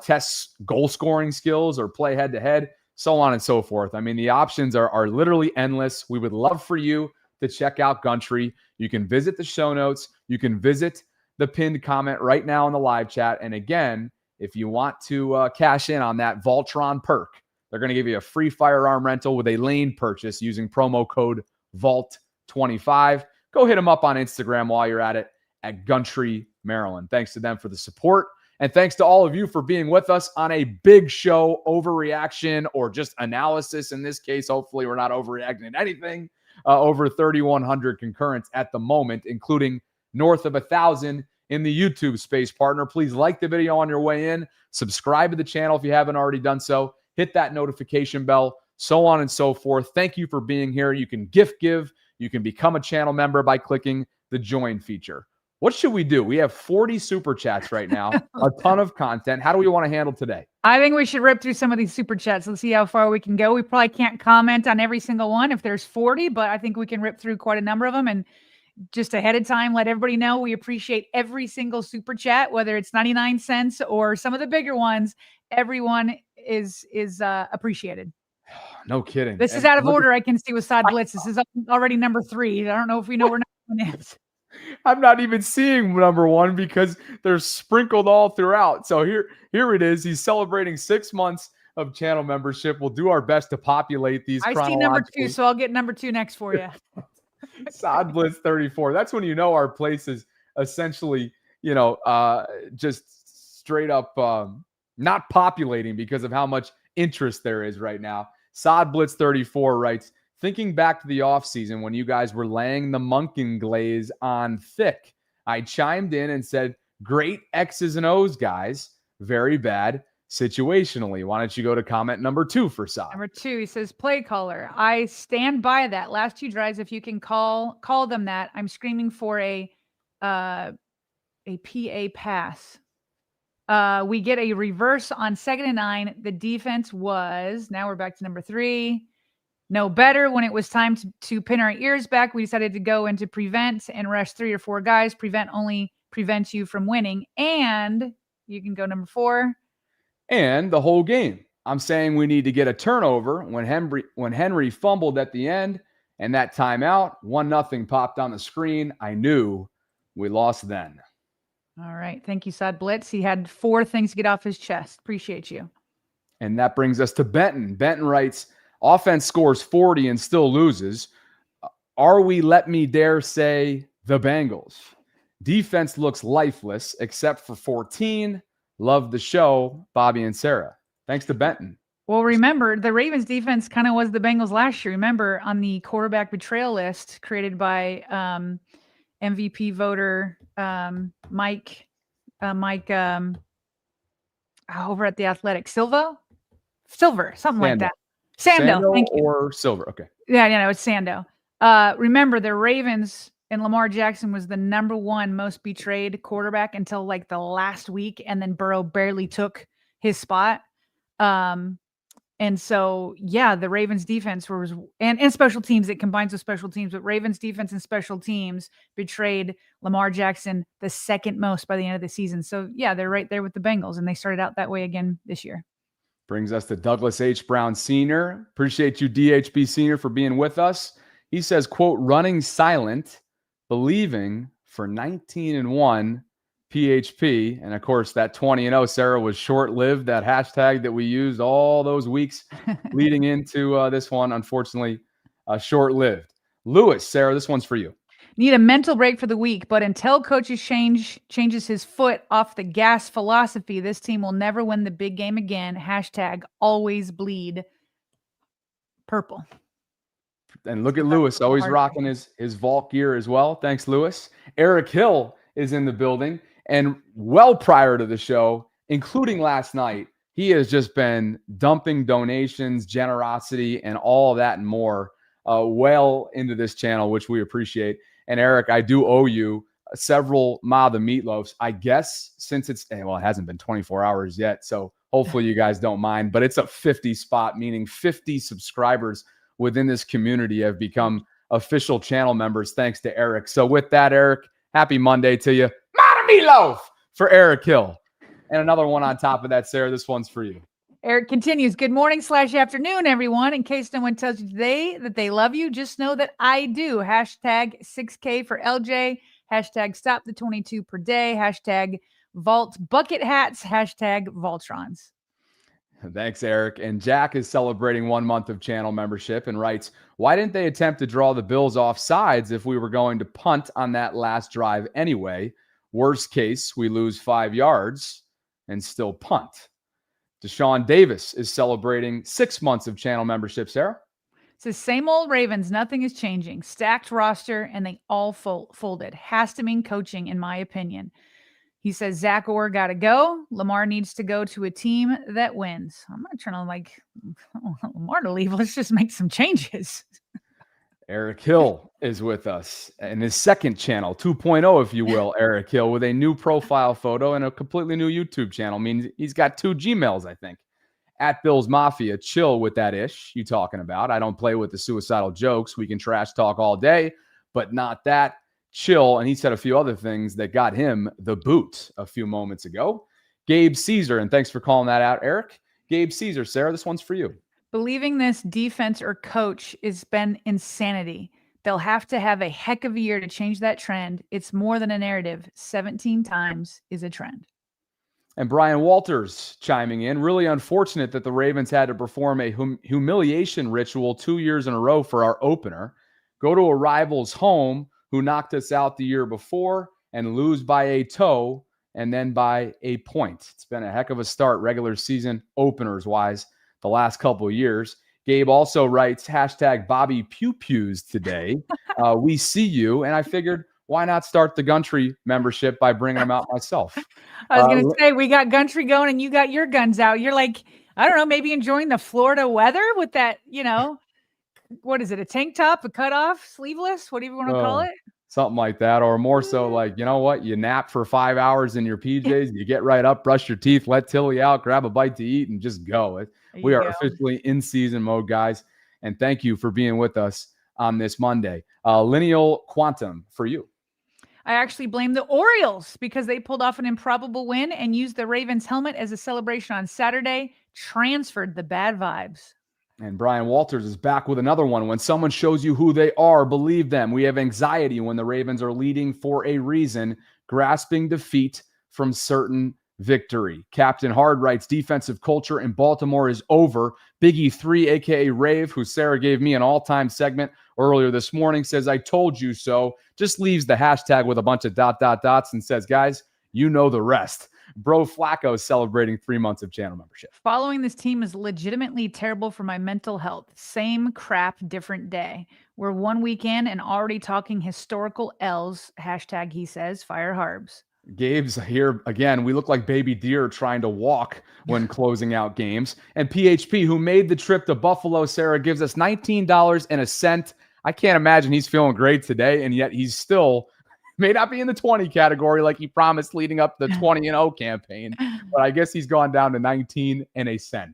Tests goal scoring skills or play head-to-head, so on and so forth. I mean, the options are literally endless. We would love for you to check out Gumtree. You can visit the show notes. You can visit the pinned comment right now in the live chat. And again, if you want to cash in on that VAULTRON perk, they're going to give you a free firearm rental with a lane purchase using promo code VAULT25. Go hit them up on Instagram while you're at it at Gumtree, Maryland. Thanks to them for the support. And thanks to all of you for being with us on a big show, overreaction, or just analysis. In this case, hopefully we're not overreacting to anything. Over 3,100 concurrents at the moment, including north of 1,000 in the YouTube space, partner. Please like the video on your way in. Subscribe to the channel if you haven't already done so. Hit that notification bell, so on and so forth. Thank you for being here. You can gift give. You can become a channel member by clicking the join feature. What should we do? We have 40 super chats right now, a ton of content. How do we want to handle today? I think we should rip through some of these super chats. Let's see how far we can go. We probably can't comment on every single one if there's 40, but I think we can rip through quite a number of them. And just ahead of time, let everybody know we appreciate every single super chat, whether it's 99 cents or some of the bigger ones. Everyone is appreciated. No kidding. This is out of order. I can see with Sod Blitz. This is already number 3. I don't know if we know where number 1 is. I'm not even seeing number 1 because they're sprinkled all throughout. So here it is. He's celebrating 6 months of channel membership. We'll do our best to populate these. I see number 2, so I'll get number 2 next for you. Sod Blitz 34. That's when you know our place is essentially, just straight up not populating because of how much interest there is right now. Sod Blitz 34 writes, thinking back to the offseason when you guys were laying the Munkin glaze on thick, I chimed in and said, great X's and O's, guys. Very bad situationally. Why don't you go to comment number 2 for Sod? Number 2, he says, play caller. I stand by that. Last 2 drives, if you can call them that. I'm screaming for a PA pass. We get a reverse on 2nd and 9. The defense was, now we're back to number 3. No better. When it was time to pin our ears back, we decided to go into prevent and rush 3 or 4 guys. Prevent only prevents you from winning. And you can go number 4. And the whole game. I'm saying we need to get a turnover when Henry fumbled at the end and that timeout, 1-0 popped on the screen. I knew we lost then. All right. Thank you, Sod Blitz. He had 4 things to get off his chest. Appreciate you. And that brings us to Benton. Benton writes, offense scores 40 and still loses. Are we, let me dare say, the Bengals? Defense looks lifeless except for 14. Love the show, Bobby and Sarah. Thanks to Benton. Well, remember, the Ravens defense kind of was the Bengals last year. Remember, on the quarterback betrayal list created by MVP voter Mike over at The Athletic. Silver, something like that. Sando, thank you. Or Silver, okay. Yeah, no, it's Sando. Remember, the Ravens and Lamar Jackson was the number 1 most betrayed quarterback until like the last week, and then Burrow barely took his spot. And so, yeah, the Ravens defense was, and special teams, it combines with special teams, but Ravens defense and special teams betrayed Lamar Jackson the 2nd most by the end of the season. So, yeah, they're right there with the Bengals, and they started out that way again this year. Brings us to Douglas H. Brown Sr. Appreciate you, DHB Sr., for being with us. He says, quote, running silent, believing for 19-1 PHP. And of course, that 20-0, Sarah, was short-lived. That hashtag that we used all those weeks leading into this one, unfortunately, short-lived. Lewis, Sarah, this one's for you. Need a mental break for the week, but until coaches changes his foot off the gas philosophy, this team will never win the big game again. Hashtag always bleed purple. And look at Lewis, always rocking his Vault gear as well. Thanks, Lewis. Eric Hill is in the building. And well prior to the show, including last night, he has just been dumping donations, generosity, and all of that and more well into this channel, which we appreciate. And Eric, I do owe you several Ma the Meatloafs. I guess since it hasn't been 24 hours yet, so hopefully you guys don't mind. But it's a 50 spot, meaning 50 subscribers within this community have become official channel members, thanks to Eric. So with that, Eric, happy Monday to you. Mata meatloaf for Eric Hill. And another one on top of that, Sarah. This one's for you. Eric continues, good morning/afternoon, everyone. In case no one tells you today that they love you, just know that I do. Hashtag 6K for LJ. Hashtag stop the 22 per day. Hashtag vault bucket hats. Hashtag VAULTRONs. Thanks, Eric. And Jack is celebrating 1 month of channel membership and writes, why didn't they attempt to draw the Bills off sides if we were going to punt on that last drive anyway? Worst case, we lose 5 yards and still punt. Deshaun Davis is celebrating 6 months of channel membership, Sarah. It's the same old Ravens. Nothing is changing. Stacked roster, and they all folded. Has to mean coaching, in my opinion. He says Zach Orr got to go. Lamar needs to go to a team that wins. I'm not trying to Lamar to leave. Let's just make some changes. Eric Hill is with us in his second channel, 2.0, if you will, Eric Hill, with a new profile photo and a completely new YouTube channel. I mean, he's got 2 Gmails, I think. At Bills Mafia, chill with that ish you talking about. I don't play with the suicidal jokes. We can trash talk all day, but not that. Chill. And he said a few other things that got him the boot a few moments ago. Gabe Caesar, and thanks for calling that out, Eric. Gabe Caesar, Sarah, this one's for you. Believing this defense or coach has been insanity. They'll have to have a heck of a year to change that trend. It's more than a narrative. 17 times is a trend. And Brian Walters chiming in. Really unfortunate that the Ravens had to perform a humiliation ritual 2 years in a row for our opener. Go to a rival's home who knocked us out the year before and lose by a toe and then by a point. It's been a heck of a start regular season openers-wise the last couple of years. Gabe also writes, hashtag Bobby Pew Pews today. We see you. And I figured, why not start the Gundry membership by bringing them out myself? I was going to say, we got Gundry going and you got your guns out. You're like, I don't know, maybe enjoying the Florida weather with that, what is it? A tank top, a cutoff, sleeveless, whatever you want to call it? Something like that. Or more so like, you know what? You nap for 5 hours in your PJs, you get right up, brush your teeth, let Tilly out, grab a bite to eat, and just go. We are officially in season mode, guys. And thank you for being with us on this Monday. Lineal Quantum for you. I actually blame the Orioles because they pulled off an improbable win and used the Ravens helmet as a celebration on Saturday, transferred the bad vibes. And Brian Walters is back with another one. When someone shows you who they are, believe them. We have anxiety when the Ravens are leading for a reason, grasping defeat from certain victory. Captain Hard writes, defensive culture in Baltimore is over. Biggie 3, a.k.a. Rave, who Sarah gave me an all-time segment earlier this morning, says, I told you so. Just leaves the hashtag with a bunch of ... and says, guys, you know the rest. Bro Flacco is celebrating 3 months of channel membership. Following this team is legitimately terrible for my mental health. Same crap, different day. We're 1 week in and already talking historical L's. Hashtag, he says, fire Harbs. Gabe's here again. We look like baby deer trying to walk when closing out games. And PHP, who made the trip to Buffalo, Sarah, gives us $19.01. I can't imagine he's feeling great today, and yet he's still may not be in the 20 category like he promised leading up the 20-0 campaign, but I guess he's gone down to 19.01.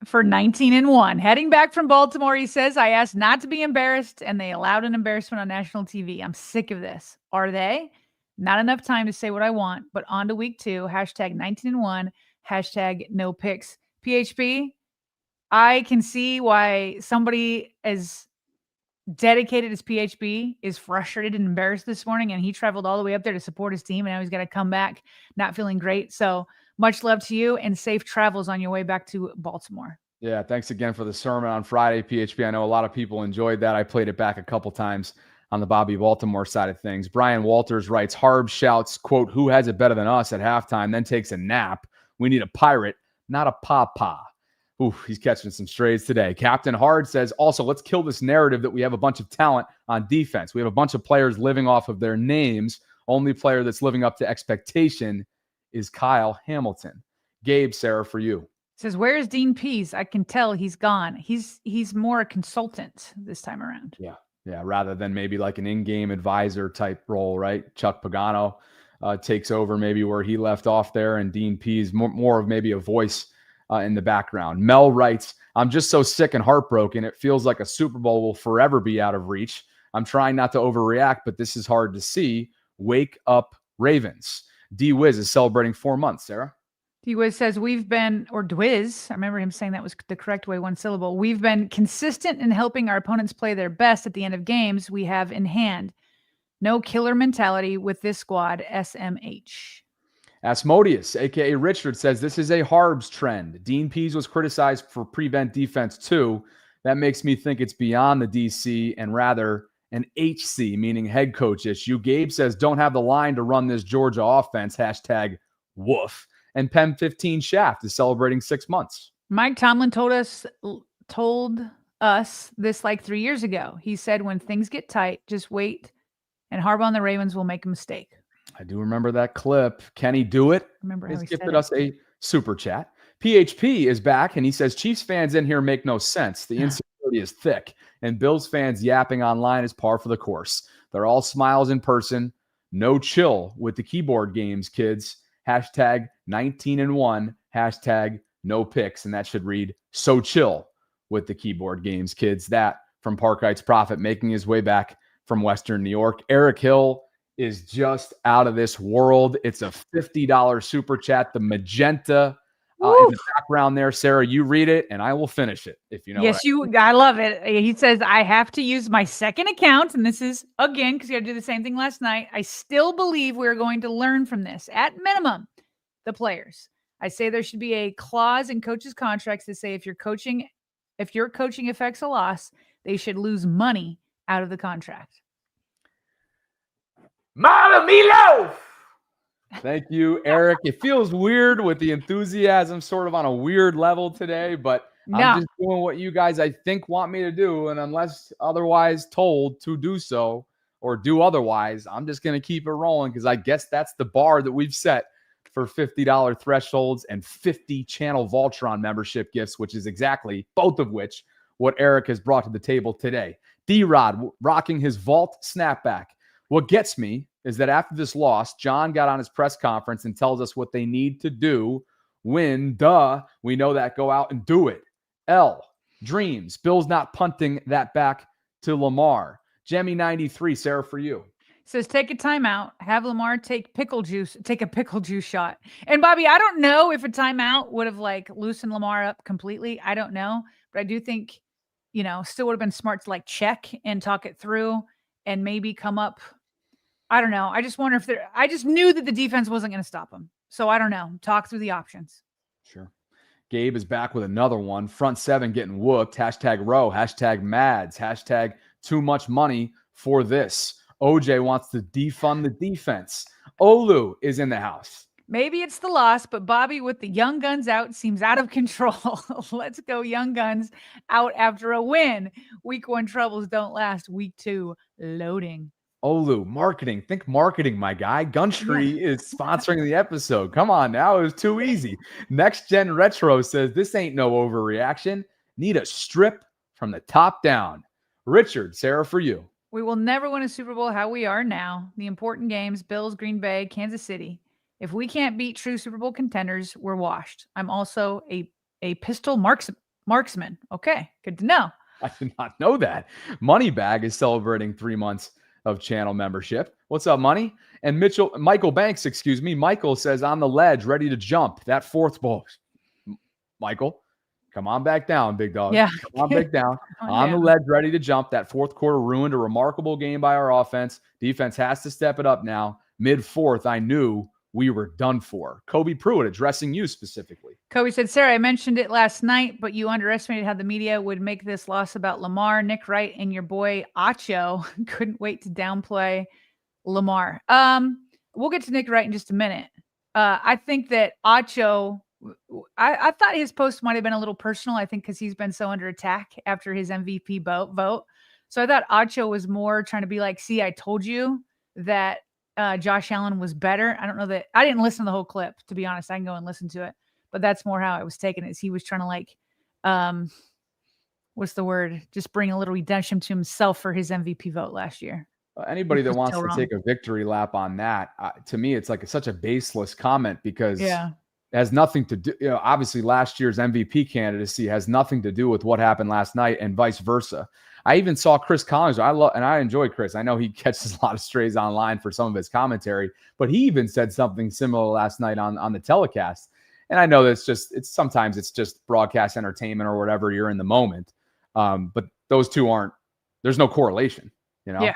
For 19-1. Heading back from Baltimore, he says, I asked not to be embarrassed, and they allowed an embarrassment on national TV. I'm sick of this. Are they? Not enough time to say what I want, but on to week 2, hashtag 19-1, hashtag no picks. PHP, I can see why somebody as dedicated as PHP is frustrated and embarrassed this morning, and he traveled all the way up there to support his team, and now he's got to come back not feeling great. So much love to you and safe travels on your way back to Baltimore. Yeah, thanks again for the sermon on Friday, PHP. I know a lot of people enjoyed that. I played it back a couple times on the Bobby Baltimore side of things. Brian Walters writes, Harb shouts, quote, who has it better than us at halftime, then takes a nap. We need a pirate, not a pawpaw. Ooh, he's catching some strays today. Captain Hard says, also, let's kill this narrative that we have a bunch of talent on defense. We have a bunch of players living off of their names. Only player that's living up to expectation is Kyle Hamilton. Gabe, Sarah, for you. Says, where is Dean Pease? I can tell he's gone. He's more a consultant this time around. Yeah, rather than maybe like an in-game advisor type role, right? Chuck Pagano takes over maybe where he left off there, and Dean Pease more of maybe a voice in the background. Mel writes, I'm just so sick and heartbroken. It feels like a Super Bowl will forever be out of reach. I'm trying not to overreact, but this is hard to see. Wake up, Ravens. D-Wiz is celebrating 4 months, Sarah. D-Wiz says we've been, or Dwiz, I remember him saying that was the correct way, one syllable. We've been consistent in helping our opponents play their best at the end of games we have in hand. No killer mentality with this squad, SMH. Asmodeus, a.k.a. Richard, says this is a Harbs trend. Dean Pease was criticized for prevent defense too. That makes me think it's beyond the DC and rather an HC, meaning head coach issue. Gabe says don't have the line to run this Georgia offense, #woof. And Pem 15 Shaft is celebrating 6 months. Mike Tomlin told us this like 3 years ago. He said when things get tight, just wait, and Harbaugh and the Ravens will make a mistake. I do remember that clip. Can he do it? Remember how He's he gifted said us a super chat. PHP is back, and he says Chiefs fans in here make no sense. The insecurity is thick, and Bills fans yapping online is par for the course. They're all smiles in person. No chill with the keyboard games, kids. #19-1. #no picks. And that should read so chill with the keyboard games, kids. That from Park Heights Prophet making his way back from Western New York. Eric Hill is just out of this world. It's a $50 super chat. The magenta in the background there. Sarah, you read it and I will finish it if you know. Yes, I love it. He says, I have to use my second account. And this is, again, because you had to do the same thing last night. I still believe we're going to learn from this. At minimum, the players. I say there should be a clause in coaches' contracts to say if your coaching affects a loss, they should lose money out of the contract. Mama Meatloaf! Thank you, Eric. It feels weird with the enthusiasm sort of on a weird level today, but I'm just doing what you guys, I think, want me to do. And unless otherwise told to do so or do otherwise, I'm just going to keep it rolling because I guess that's the bar that we've set for $50 thresholds and 50 channel VAULTRON membership gifts, which is exactly both of which what Eric has brought to the table today. D-Rod rocking his Vault snapback. What gets me is that after this loss, John got on his press conference and tells us what they need to do. Win, we know that. Go out and do it. L, dreams. Bill's not punting that back to Lamar. Jemmy 93, Sarah, for you. Says take a timeout, have Lamar take a pickle juice shot. And Bobby, I don't know if a timeout would have like loosened Lamar up completely. I don't know, but I do think, still would have been smart to like check and talk it through and maybe come up. I don't know. I just wonder if I just knew that the defense wasn't going to stop him. So I don't know. Talk through the options. Sure. Gabe is back with another one. Front seven getting whooped. #row. #Mads. #too much money for this. OJ wants to defund the defense. Olu is in the house. Maybe it's the loss, but Bobby with the young guns out seems out of control. Let's go young guns out after a win. Week 1 troubles don't last. Week 2 loading. Olu, marketing. Think marketing, my guy. Guntree is sponsoring the episode. Come on now. It was too easy. Next Gen Retro says, this ain't no overreaction. Need a strip from the top down. Richard, Sarah, for you. We will never win a Super Bowl how we are now. The important games, Bills, Green Bay, Kansas City. If we can't beat true Super Bowl contenders, we're washed. I'm also a pistol marksman. Okay, good to know. I did not know that. Moneybag is celebrating 3 months of channel membership. What's up, Money? And Michael Banks, Michael says, on the ledge, ready to jump. That fourth ball. Michael, come on back down, big dog. Yeah. Come on back down. On the ledge, ready to jump. That fourth quarter ruined a remarkable game by our offense. Defense has to step it up now. Mid-fourth, I knew we were done for. Kobe Pruitt addressing you specifically. Kobe said, Sarah, I mentioned it last night, but you underestimated how the media would make this loss about Lamar. Nick Wright and your boy Acho couldn't wait to downplay Lamar. We'll get to Nick Wright in just a minute. I think that Acho, I thought his post might have been a little personal, I think, because he's been so under attack after his MVP vote. So I thought Acho was more trying to be like, see, I told you that Josh Allen was better. I don't know that I didn't listen to the whole clip, to be honest. I can go and listen to it, but that's more how I was taking it. Is he was trying to like, what's the word? Just bring a little redemption to himself for his MVP vote last year. Anybody that wants to take a victory lap on that, to me, it's like such a baseless comment because it has nothing to do. Obviously last year's MVP candidacy has nothing to do with what happened last night and vice versa. I even saw Chris Collins. I enjoy Chris. I know he catches a lot of strays online for some of his commentary, but he even said something similar last night on the telecast. And I know sometimes it's just broadcast entertainment or whatever. You're in the moment. But those two there's no correlation, you know?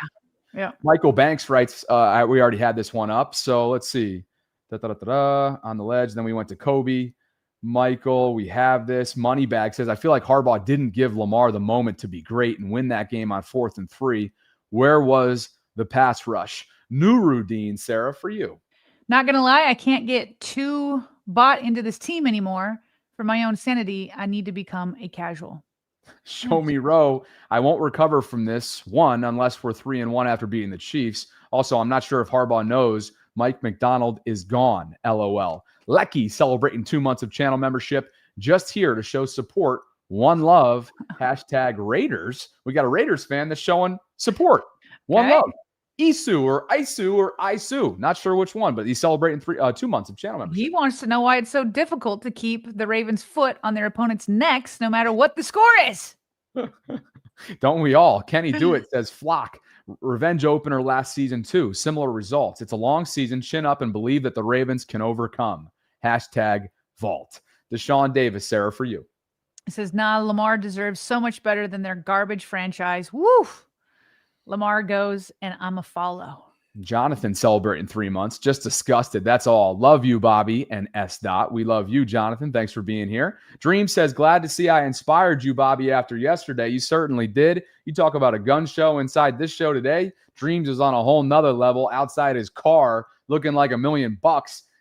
Yeah. Michael Banks writes, we already had this one up. So let's see. On the ledge. Then we went to Kobe. Michael, we have this. Moneybag says, I feel like Harbaugh didn't give Lamar the moment to be great and win that game on 4th and 3. Where was the pass rush? Nurudeen, Sarah, for you. Not going to lie, I can't get too bought into this team anymore. For my own sanity, I need to become a casual. Show me Rowe. I won't recover from this one unless we're 3-1 after beating the Chiefs. Also, I'm not sure if Harbaugh knows Mike McDonald is gone. LOL. Lecky celebrating 2 months of channel membership. Just here to show support. One love. Hashtag Raiders. We got a Raiders fan that's showing support. One love. Isu or Isu. Not sure which one, but he's celebrating 2 months of channel membership. He wants to know why it's so difficult to keep the Ravens' foot on their opponent's necks no matter what the score is. Don't we all? Kenny Do It says Flock. Revenge opener last season too. Similar results. It's a long season. Chin up and believe that the Ravens can overcome. Hashtag Vault. Deshaun Davis, Sarah, for you. It says, nah, Lamar deserves so much better than their garbage franchise. Woo! Lamar goes, and I'm a follow. Jonathan celebrating 3 months. Just disgusted. That's all. Love you, Bobby and S. We love you, Jonathan. Thanks for being here. Dream says, glad to see I inspired you, Bobby, after yesterday. You certainly did. You talk about a gun show inside this show today. Dreams is on a whole nother level outside his car, looking like $1 million,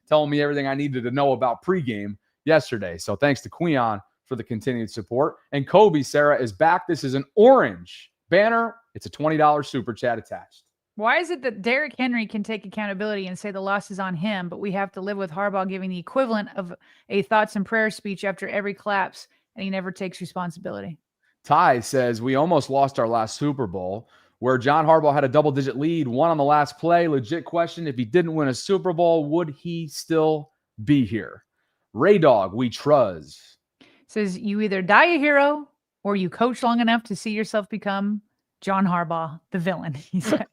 telling me everything I needed to know about pregame yesterday. So thanks to Queon for the continued support. And Kobe, Sarah, is back. This is an orange banner. It's a $20 super chat attached. Why is it that Derrick Henry can take accountability and say the loss is on him, but we have to live with Harbaugh giving the equivalent of a thoughts and prayers speech after every collapse, and he never takes responsibility? Ty says, we almost lost our last Super Bowl where John Harbaugh had a double-digit lead, won on the last play. Legit question, if he didn't win a Super Bowl, would he still be here? Ray Dog, we truz. Says, you either die a hero or you coach long enough to see yourself become John Harbaugh, the villain, he says.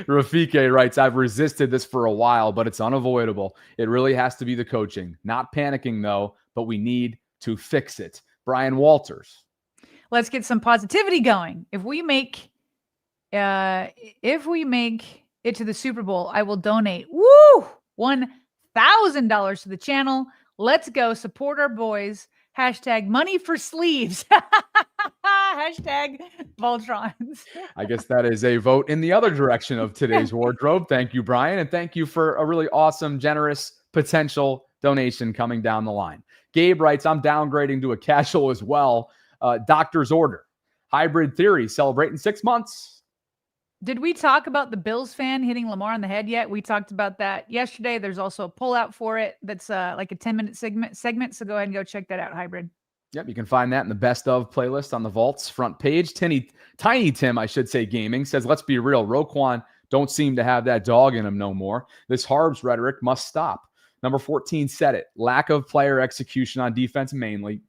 Rafike writes, I've resisted this for a while, but it's unavoidable. It really has to be the coaching. Not panicking, though, but we need to fix it. Brian Walters. Let's get some positivity going. If we make it to the Super Bowl, I will donate $1,000 to the channel. Let's go support our boys. Hashtag money for sleeves. Hashtag VAULTRONs. I guess that is a vote in the other direction of today's wardrobe. Thank you, Brian. And thank you for a really awesome, generous potential donation coming down the line. Gabe writes, I'm downgrading to a casual as well. Doctor's order. Hybrid theory celebrating 6 months. Did we talk about the Bills fan hitting Lamar on the head yet? We talked about that yesterday. There's also a pullout for it that's like a 10-minute segment. So go ahead and go check that out, Hybrid. Yep, you can find that in the best of playlist on the Vault's front page. Tiny Tim, I should say, gaming says, let's be real. Roquan don't seem to have that dog in him no more. This Harbs rhetoric must stop. Number 14 said it. Lack of player execution on defense mainly.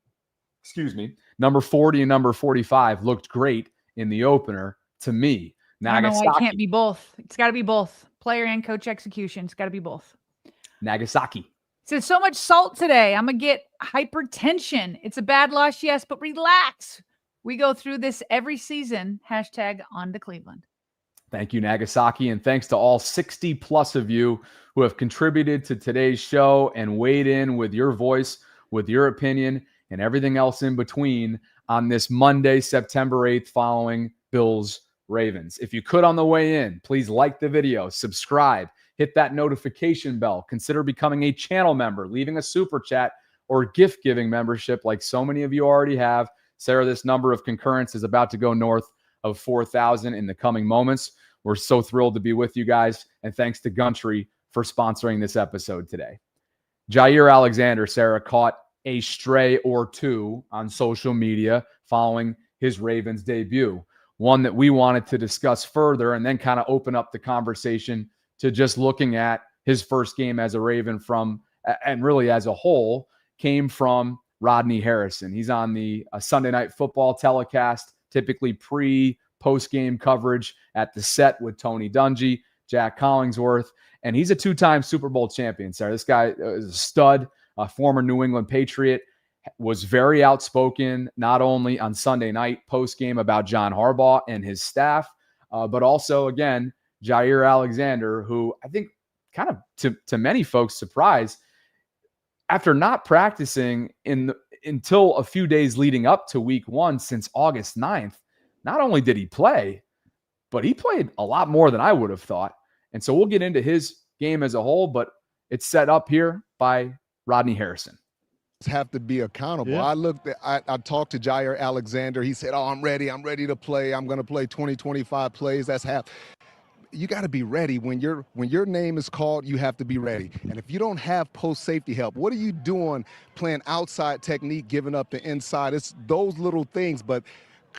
Number 40 and number 45 looked great in the opener to me. Nagasaki. I don't know why it can't be both. It's got to be both. Player and coach execution. It's got to be both. Nagasaki. Says so much salt today. I'm going to get hypertension. It's a bad loss, yes, but relax. We go through this every season. Hashtag on to Cleveland. Thank you, Nagasaki. And thanks to all 60 plus of you who have contributed to today's show and weighed in with your voice, with your opinion, and everything else in between on this Monday, September 8th, following Bills-Ravens. If you could on the way in, please like the video, subscribe, hit that notification bell, consider becoming a channel member, leaving a super chat or gift-giving membership like so many of you already have. Sarah, this number of concurrents is about to go north of 4,000 in the coming moments. We're so thrilled to be with you guys, and thanks to Gumtree for sponsoring this episode today. Jaire Alexander, Sarah, caught a stray or two on social media following his Ravens debut, one that we wanted to discuss further and then kind of open up the conversation to just looking at his first game as a Raven from, and really as a whole, came from Rodney Harrison. He's on the Sunday Night Football telecast typically post-game coverage at the set with Tony Dungy, Jack Collingsworth, and he's a 2-time Super Bowl champion. So this guy is a stud, a former New England Patriot, was very outspoken, not only on Sunday night post-game about John Harbaugh and his staff, but also, again, Jaire Alexander, who I think kind of to many folks' surprise, after not practicing until a few days leading up to week 1 since August 9th, not only did he play, but he played a lot more than I would have thought. And so we'll get into his game as a whole, but it's set up here by Rodney Harrison. Have to be accountable. I talked to Jaire Alexander. He said, "Oh, I'm ready to play. I'm going to play 20-25 plays." That's half. You got to be ready when your name is called. You have to be ready. And if you don't have post safety help, what are you doing playing outside technique, giving up the inside? It's those little things, but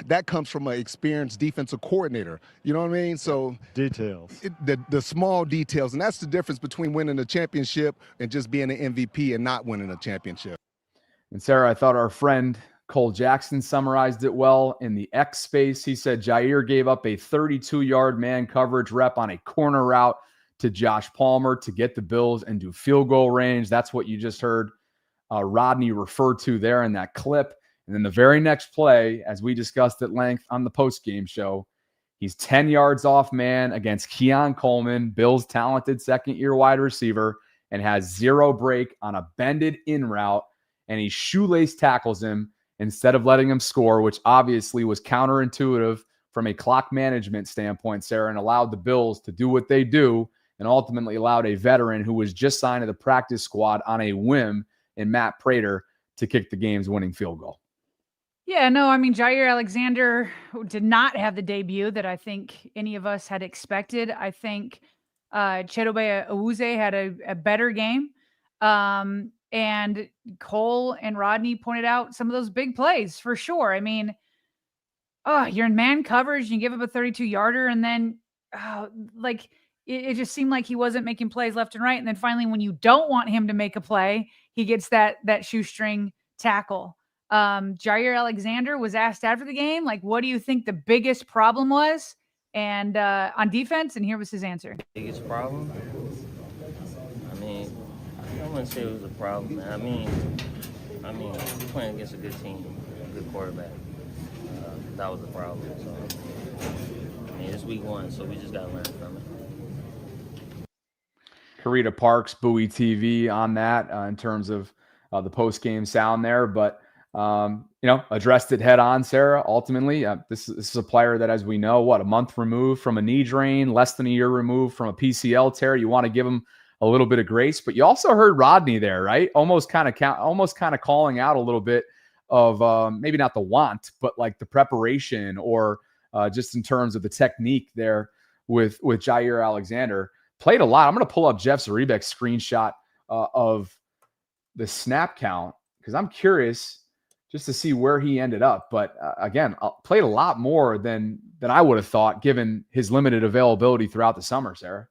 that comes from an experienced defensive coordinator. You know what I mean? So details, the small details, and that's the difference between winning a championship and just being an MVP and not winning a championship. And Sarah, I thought our friend Cole Jackson summarized it well in the X space. He said Jaire gave up a 32-yard man coverage rep on a corner route to Josh Palmer to get the Bills into field goal range. That's what you just heard Rodney refer to there in that clip. And then the very next play, as we discussed at length on the post-game show, he's 10 yards off man against Keon Coleman, Bills' talented second-year wide receiver, and has zero break on a bended in route. And he shoelace tackles him instead of letting him score, which obviously was counterintuitive from a clock management standpoint, Sarah, and allowed the Bills to do what they do and ultimately allowed a veteran who was just signed to the practice squad on a whim in Matt Prater to kick the game's winning field goal. Yeah, no, I mean, Jaire Alexander did not have the debut that I think any of us had expected. I think Chidobe Awuzie had a better game. And Cole and Rodney pointed out some of those big plays for sure. I mean, you're in man coverage, you give up a 32-yarder, and then it just seemed like he wasn't making plays left and right. And then finally, when you don't want him to make a play, he gets that shoestring tackle. Jaire Alexander was asked after the game, like, what do you think the biggest problem was? And on defense, and here was his answer. Biggest problem? I mean, I wouldn't say it was a problem. I mean, we're playing against a good team, a good quarterback. That was the problem. So, I mean, it's week 1, so we just got to learn from it. Karita Parks, Bowie TV on that in terms of the post-game sound there. But, addressed it head on, Sarah, ultimately. This is a player that, as we know, a month removed from a knee drain, less than a year removed from a PCL tear. You want to give him a little bit of grace, but you also heard Rodney there, right? Almost kind of calling out a little bit of maybe not the want, but like the preparation or just in terms of the technique there with Jaire Alexander. Played a lot. I'm going to pull up Jeff Zaribek's screenshot of the snap count because I'm curious just to see where he ended up. But again, played a lot more than I would have thought given his limited availability throughout the summer, Sarah.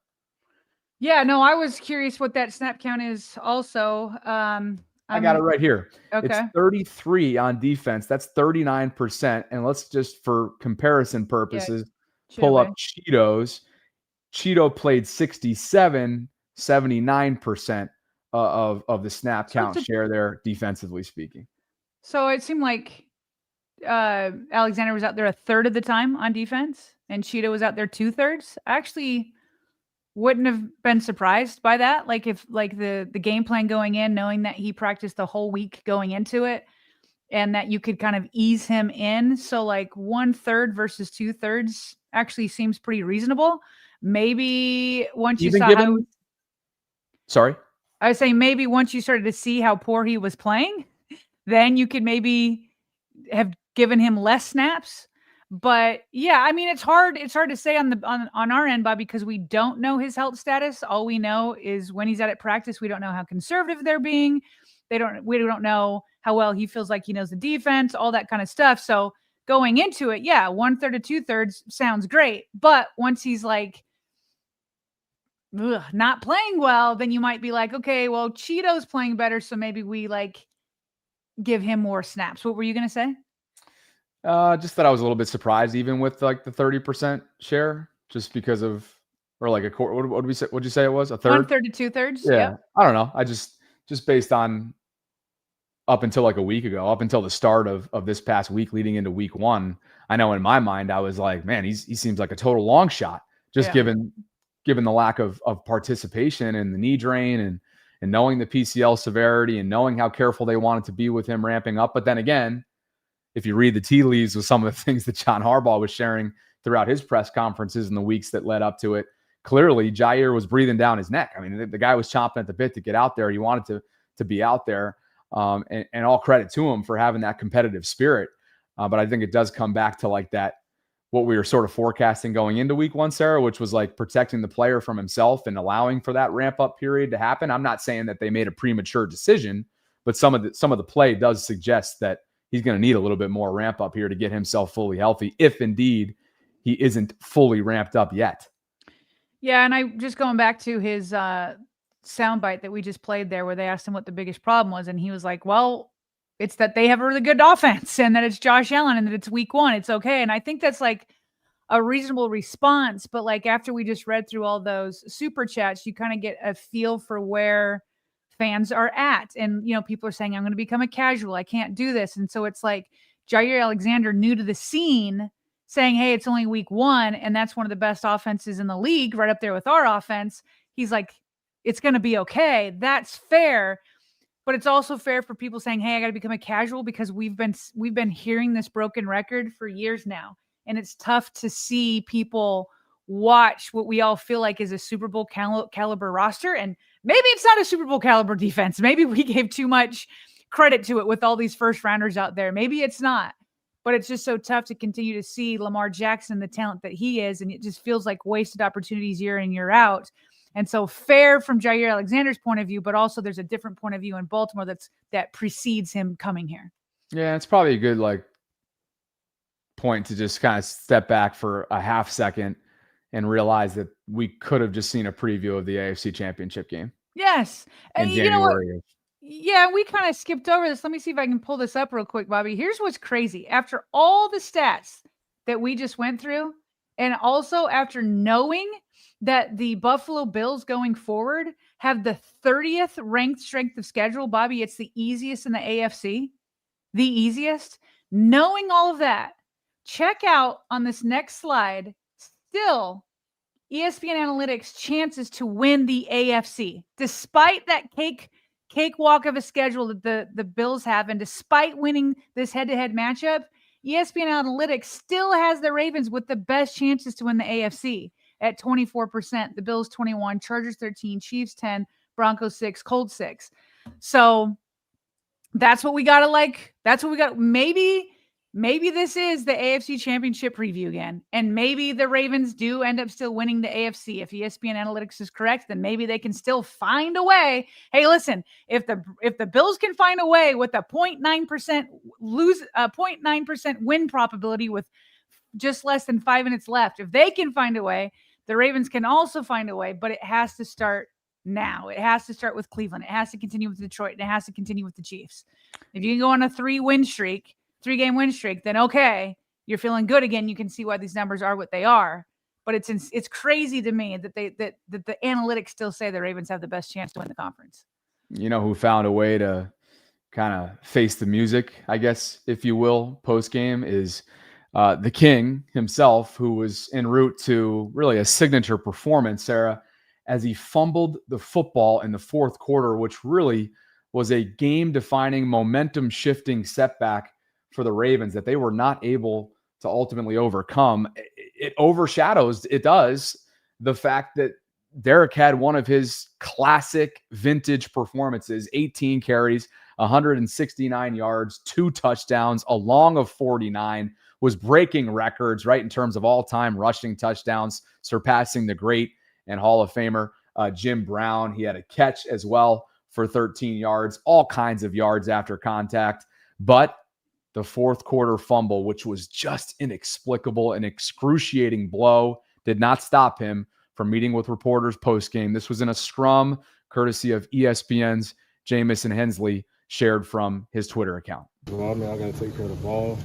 Yeah, no, I was curious what that snap count is also. I got it right here. Okay. It's 33 on defense. That's 39%. And let's just, for comparison purposes, pull up Cheeto's. Cheeto played 79% of the snap count share there, defensively speaking. So it seemed like Alexander was out there a third of the time on defense, and Cheeto was out there 2/3. Actually, wouldn't have been surprised by that. Like if the game plan going in, knowing that he practiced the whole week going into it and that you could kind of ease him in. So like 1/3 versus 2/3 actually seems pretty reasonable. Maybe once you saw how, sorry, I was saying maybe once you started to see how poor he was playing, then you could maybe have given him less snaps. But yeah, I mean, it's hard to say on our end, Bob, because we don't know his health status. All we know is when he's out at practice, we don't know how conservative they're being. We don't know how well he feels like he knows the defense, all that kind of stuff. So going into it, yeah, 1/3 to 2/3 sounds great. But once he's like not playing well, then you might be like, okay, well, Cheeto's playing better, so maybe we like give him more snaps. What were you going to say? Just that I was a little bit surprised, even with like the 30% share, just because of, or like a quarter. What did we say? What'd you say it was? A third? 1/3 to 2/3. Yeah. Yep. I don't know. I just based on up until like a week ago, up until the start of this past week leading into week 1, I know in my mind, I was like, man, he seems like a total long shot, just given the lack of participation and the knee drain and knowing the PCL severity and knowing how careful they wanted to be with him ramping up. But then again, if you read the tea leaves with some of the things that John Harbaugh was sharing throughout his press conferences in the weeks that led up to it, clearly Jaire was breathing down his neck. I mean, the guy was chomping at the bit to get out there. He wanted to be out there, and all credit to him for having that competitive spirit. But I think it does come back to like that, what we were sort of forecasting going into week 1, Sarah, which was like protecting the player from himself and allowing for that ramp up period to happen. I'm not saying that they made a premature decision, but some of the play does suggest that he's going to need a little bit more ramp up here to get himself fully healthy, if indeed he isn't fully ramped up yet. Yeah, and I just going back to his soundbite that we just played there, where they asked him what the biggest problem was, and he was like, well, it's that they have a really good offense and that it's Josh Allen and that it's week 1. It's okay. And I think that's like a reasonable response. But like after we just read through all those super chats, you kind of get a feel for where fans are at. And, you know, people are saying, I'm going to become a casual. I can't do this. And so it's like Jaire Alexander, new to the scene, saying, hey, it's only week 1. And that's one of the best offenses in the league, right up there with our offense. He's like, it's going to be okay. That's fair. But it's also fair for people saying, hey, I got to become a casual, because we've been hearing this broken record for years now. And it's tough to see people watch what we all feel like is a Super Bowl caliber roster. And maybe it's not a Super Bowl caliber defense. Maybe we gave too much credit to it with all these first rounders out there. Maybe it's not. But it's just so tough to continue to see Lamar Jackson, the talent that he is. And it just feels like wasted opportunities year in, year out. And so fair from Jaire Alexander's point of view, but also there's a different point of view in Baltimore that precedes him coming here. Yeah, it's probably a good like point to just kind of step back for a half second and realize that we could have just seen a preview of the AFC Championship game. Yes. In you know what? January. Yeah, we kind of skipped over this. Let me see if I can pull this up real quick, Bobby. Here's what's crazy. After all the stats that we just went through, and also after knowing that the Buffalo Bills going forward have the 30th ranked strength of schedule, Bobby, it's the easiest in the AFC, the easiest. Knowing all of that, check out on this next slide, still ESPN Analytics chances to win the AFC, despite that cakewalk of a schedule that the Bills have, and despite winning this head-to-head matchup, ESPN Analytics still has the Ravens with the best chances to win the AFC at 24%. The Bills 21, Chargers 13, Chiefs 10, Broncos 6, Colts 6. So that's what we got to like. That's what we got. Maybe this is the AFC Championship preview again. And maybe the Ravens do end up still winning the AFC. If ESPN Analytics is correct, then maybe they can still find a way. Hey, listen, if the Bills can find a way with a 0.9% win probability with just less than 5 minutes left, if they can find a way, the Ravens can also find a way, but it has to start now. It has to start with Cleveland. It has to continue with Detroit. And it has to continue with the Chiefs. If you can go on a 3-game win streak, then okay, you're feeling good again. You can see why these numbers are what they are. But it's crazy to me that the analytics still say the Ravens have the best chance to win the conference. You know who found a way to kind of face the music, I guess, if you will, post game is the King himself, who was en route to really a signature performance, Sarah, as he fumbled the football in the fourth quarter, which really was a game-defining, momentum-shifting setback for the Ravens that they were not able to ultimately overcome. It overshadows, it does, the fact that Derrick had one of his classic vintage performances, 18 carries, 169 yards, 2 touchdowns, a long of 49, was breaking records, right, in terms of all-time rushing touchdowns, surpassing the great and Hall of Famer Jim Brown. He had a catch as well for 13 yards, all kinds of yards after contact. But the fourth quarter fumble, which was just inexplicable, an excruciating blow, did not stop him from meeting with reporters post-game. This was in a scrum courtesy of ESPN's Jamison Hensley, shared from his Twitter account. Well, I mean, I got to take care of the ball.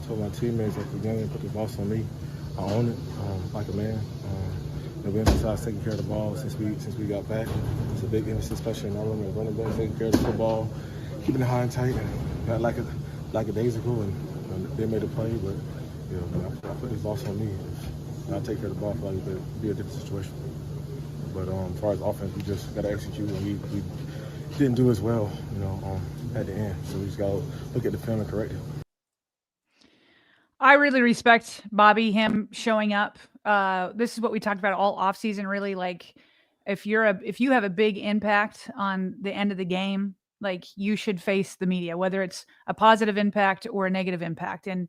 Told my teammates at the game, put the boss on me. I own it like a man. We emphasized taking care of the ball since we got back. It's a big emphasis, especially in our room and running back, taking care of the football, keeping it high and tight. Got like a days ago, and they made a play, but I put this boss on me. If I take care of the ball, I feel like it could be a different situation. But as far as offense, we just got to execute, and we didn't do as well, at the end. So we just got to look at the film and correct it. I really respect Bobby, him showing up. This is what we talked about all offseason, really. Like, if you have a big impact on the end of the game, like, you should face the media, whether it's a positive impact or a negative impact. And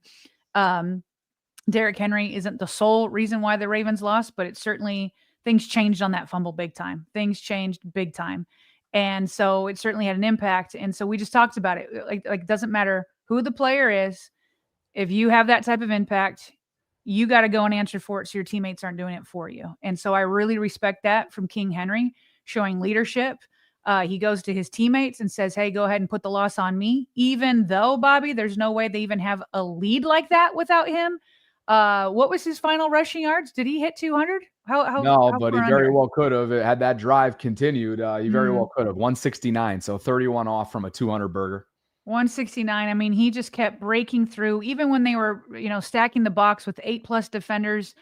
Derrick Henry isn't the sole reason why the Ravens lost, but it's certainly, things changed on that fumble big time. Things changed big time. And so it certainly had an impact. And so we just talked about it. Like it doesn't matter who the player is. If you have that type of impact, you got to go and answer for it so your teammates aren't doing it for you. And so I really respect that from King Henry, showing leadership. He goes to his teammates and says, hey, go ahead and put the loss on me. Even though, Bobby, there's no way they even have a lead like that without him. What was his final rushing yards? Did he hit 200? No, but he very well could have. Had that drive continued, he very well could have. 169, so 31 off from a 200 burger. 169. I mean, he just kept breaking through, even when they were, stacking the box with 8+ defenders.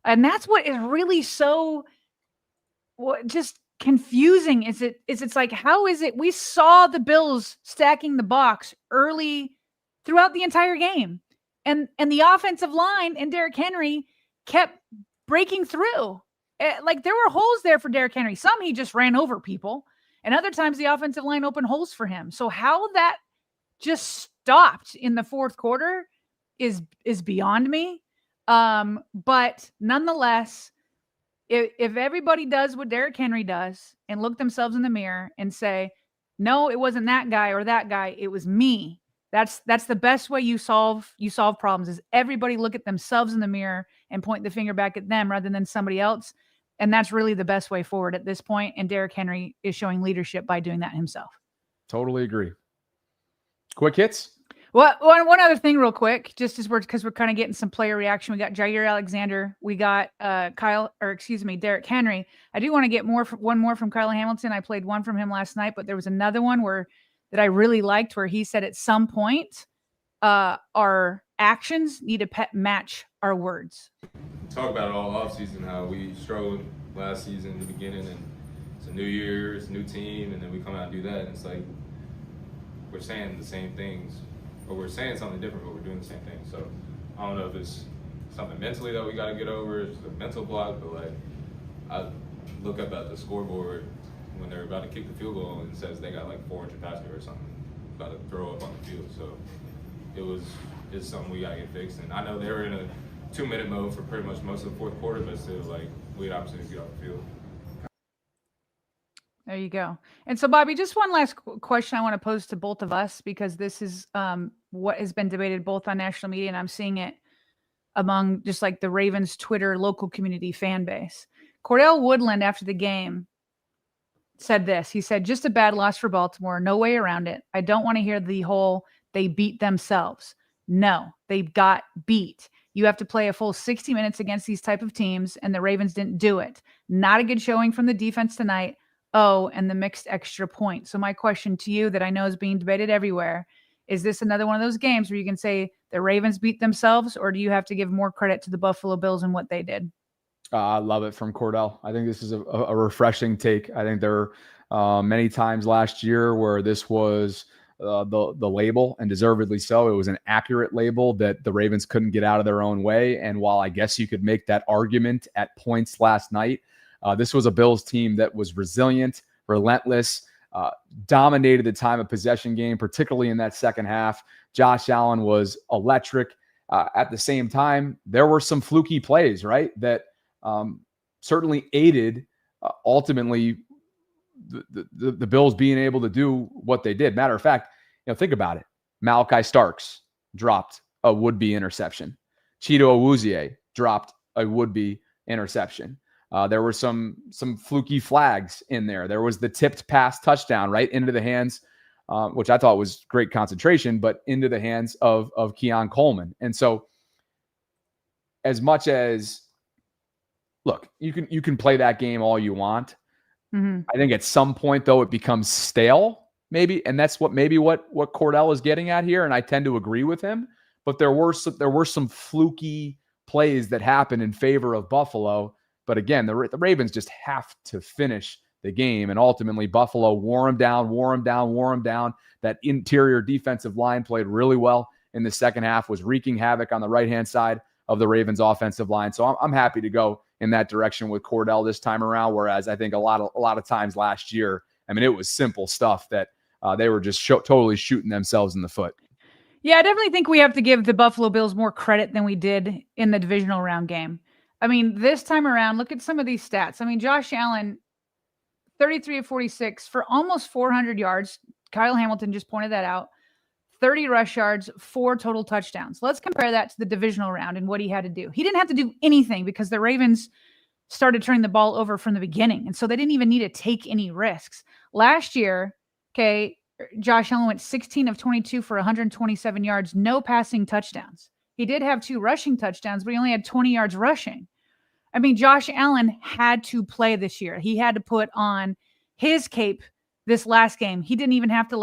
And that's what is really so just confusing. It's like, how is it? We saw the Bills stacking the box early throughout the entire game. And the offensive line and Derrick Henry kept breaking through. Like, there were holes there for Derrick Henry. Some he just ran over people, and other times the offensive line opened holes for him. So how that just stopped in the fourth quarter is beyond me. But nonetheless, if everybody does what Derrick Henry does and look themselves in the mirror and say, no, it wasn't that guy or that guy, it was me. That's the best way you solve problems, is everybody look at themselves in the mirror and point the finger back at them rather than somebody else. And that's really the best way forward at this point. And Derrick Henry is showing leadership by doing that himself. Totally agree. Quick hits. Well, one other thing real quick, just as because we're kind of getting some player reaction. We got Jaire Alexander. We got Derrick Henry. I do want to get one more from Kyle Hamilton. I played one from him last night, but there was another one that I really liked where he said at some point, our actions need to match our words. Talk about it all offseason, how we struggled last season in the beginning, and it's a new year, it's a new team, and then we come out and do that, and it's like we're saying the same things, or we're saying something different, but we're doing the same thing. So I don't know if it's something mentally that we got to get over, it's a mental block, but like I look up at the scoreboard when they're about to kick the field goal and it says they got like 400 passes or something about to throw up on the field. So it's something we got to get fixed. And I know they were in a 2-minute mode for pretty much most of the fourth quarter, but still, like, we had opportunities to get off the field. There you go. And so, Bobby, just one last question I want to pose to both of us, because this is what has been debated both on national media, and I'm seeing it among just like the Ravens Twitter local community fan base. Cordell Woodland, after the game, said this. He said, just a bad loss for Baltimore. No way around it. I don't want to hear the whole they beat themselves. No, they got beat. You have to play a full 60 minutes against these type of teams, and the Ravens didn't do it. Not a good showing from the defense tonight. Oh, and the mixed extra point. So my question to you that I know is being debated everywhere, is this another one of those games where you can say the Ravens beat themselves, or do you have to give more credit to the Buffalo Bills and what they did? I love it from Cordell. I think this is a refreshing take. I think there were many times last year where this was the label, and deservedly so. It was an accurate label that the Ravens couldn't get out of their own way. And while I guess you could make that argument at points last night, this was a Bills team that was resilient, relentless, dominated the time of possession game, particularly in that second half. Josh Allen was electric. At the same time, there were some fluky plays, right, that certainly aided ultimately the Bills being able to do what they did. Matter of fact, think about it. Malachi Starks dropped a would-be interception. Chido Awuzie dropped a would-be interception. There were some fluky flags in there. There was the tipped pass touchdown right into the hands which I thought was great concentration, but into the hands of Keon Coleman. And so as much as, look, you can play that game all you want. Mm-hmm. I think at some point, though, it becomes stale, maybe. And that's what Cordell is getting at here. And I tend to agree with him. But there were some fluky plays that happened in favor of Buffalo. But again, the Ravens just have to finish the game. And ultimately, Buffalo wore them down. That interior defensive line played really well in the second half, was wreaking havoc on the right-hand side of the Ravens offensive line. So I'm happy to go in that direction with Cordell this time around. Whereas I think a lot of times last year, I mean, it was simple stuff that they were just totally shooting themselves in the foot. Yeah, I definitely think we have to give the Buffalo Bills more credit than we did in the divisional round game. I mean, this time around, look at some of these stats. I mean, Josh Allen, 33 of 46 for almost 400 yards. Kyle Hamilton just pointed that out. 30 rush yards, 4 total touchdowns. Let's compare that to the divisional round and what he had to do. He didn't have to do anything because the Ravens started turning the ball over from the beginning. And so they didn't even need to take any risks. Last year, okay, Josh Allen went 16 of 22 for 127 yards, no passing touchdowns. He did have 2 rushing touchdowns, but he only had 20 yards rushing. I mean, Josh Allen had to play this year. He had to put on his cape this last game. He didn't even have to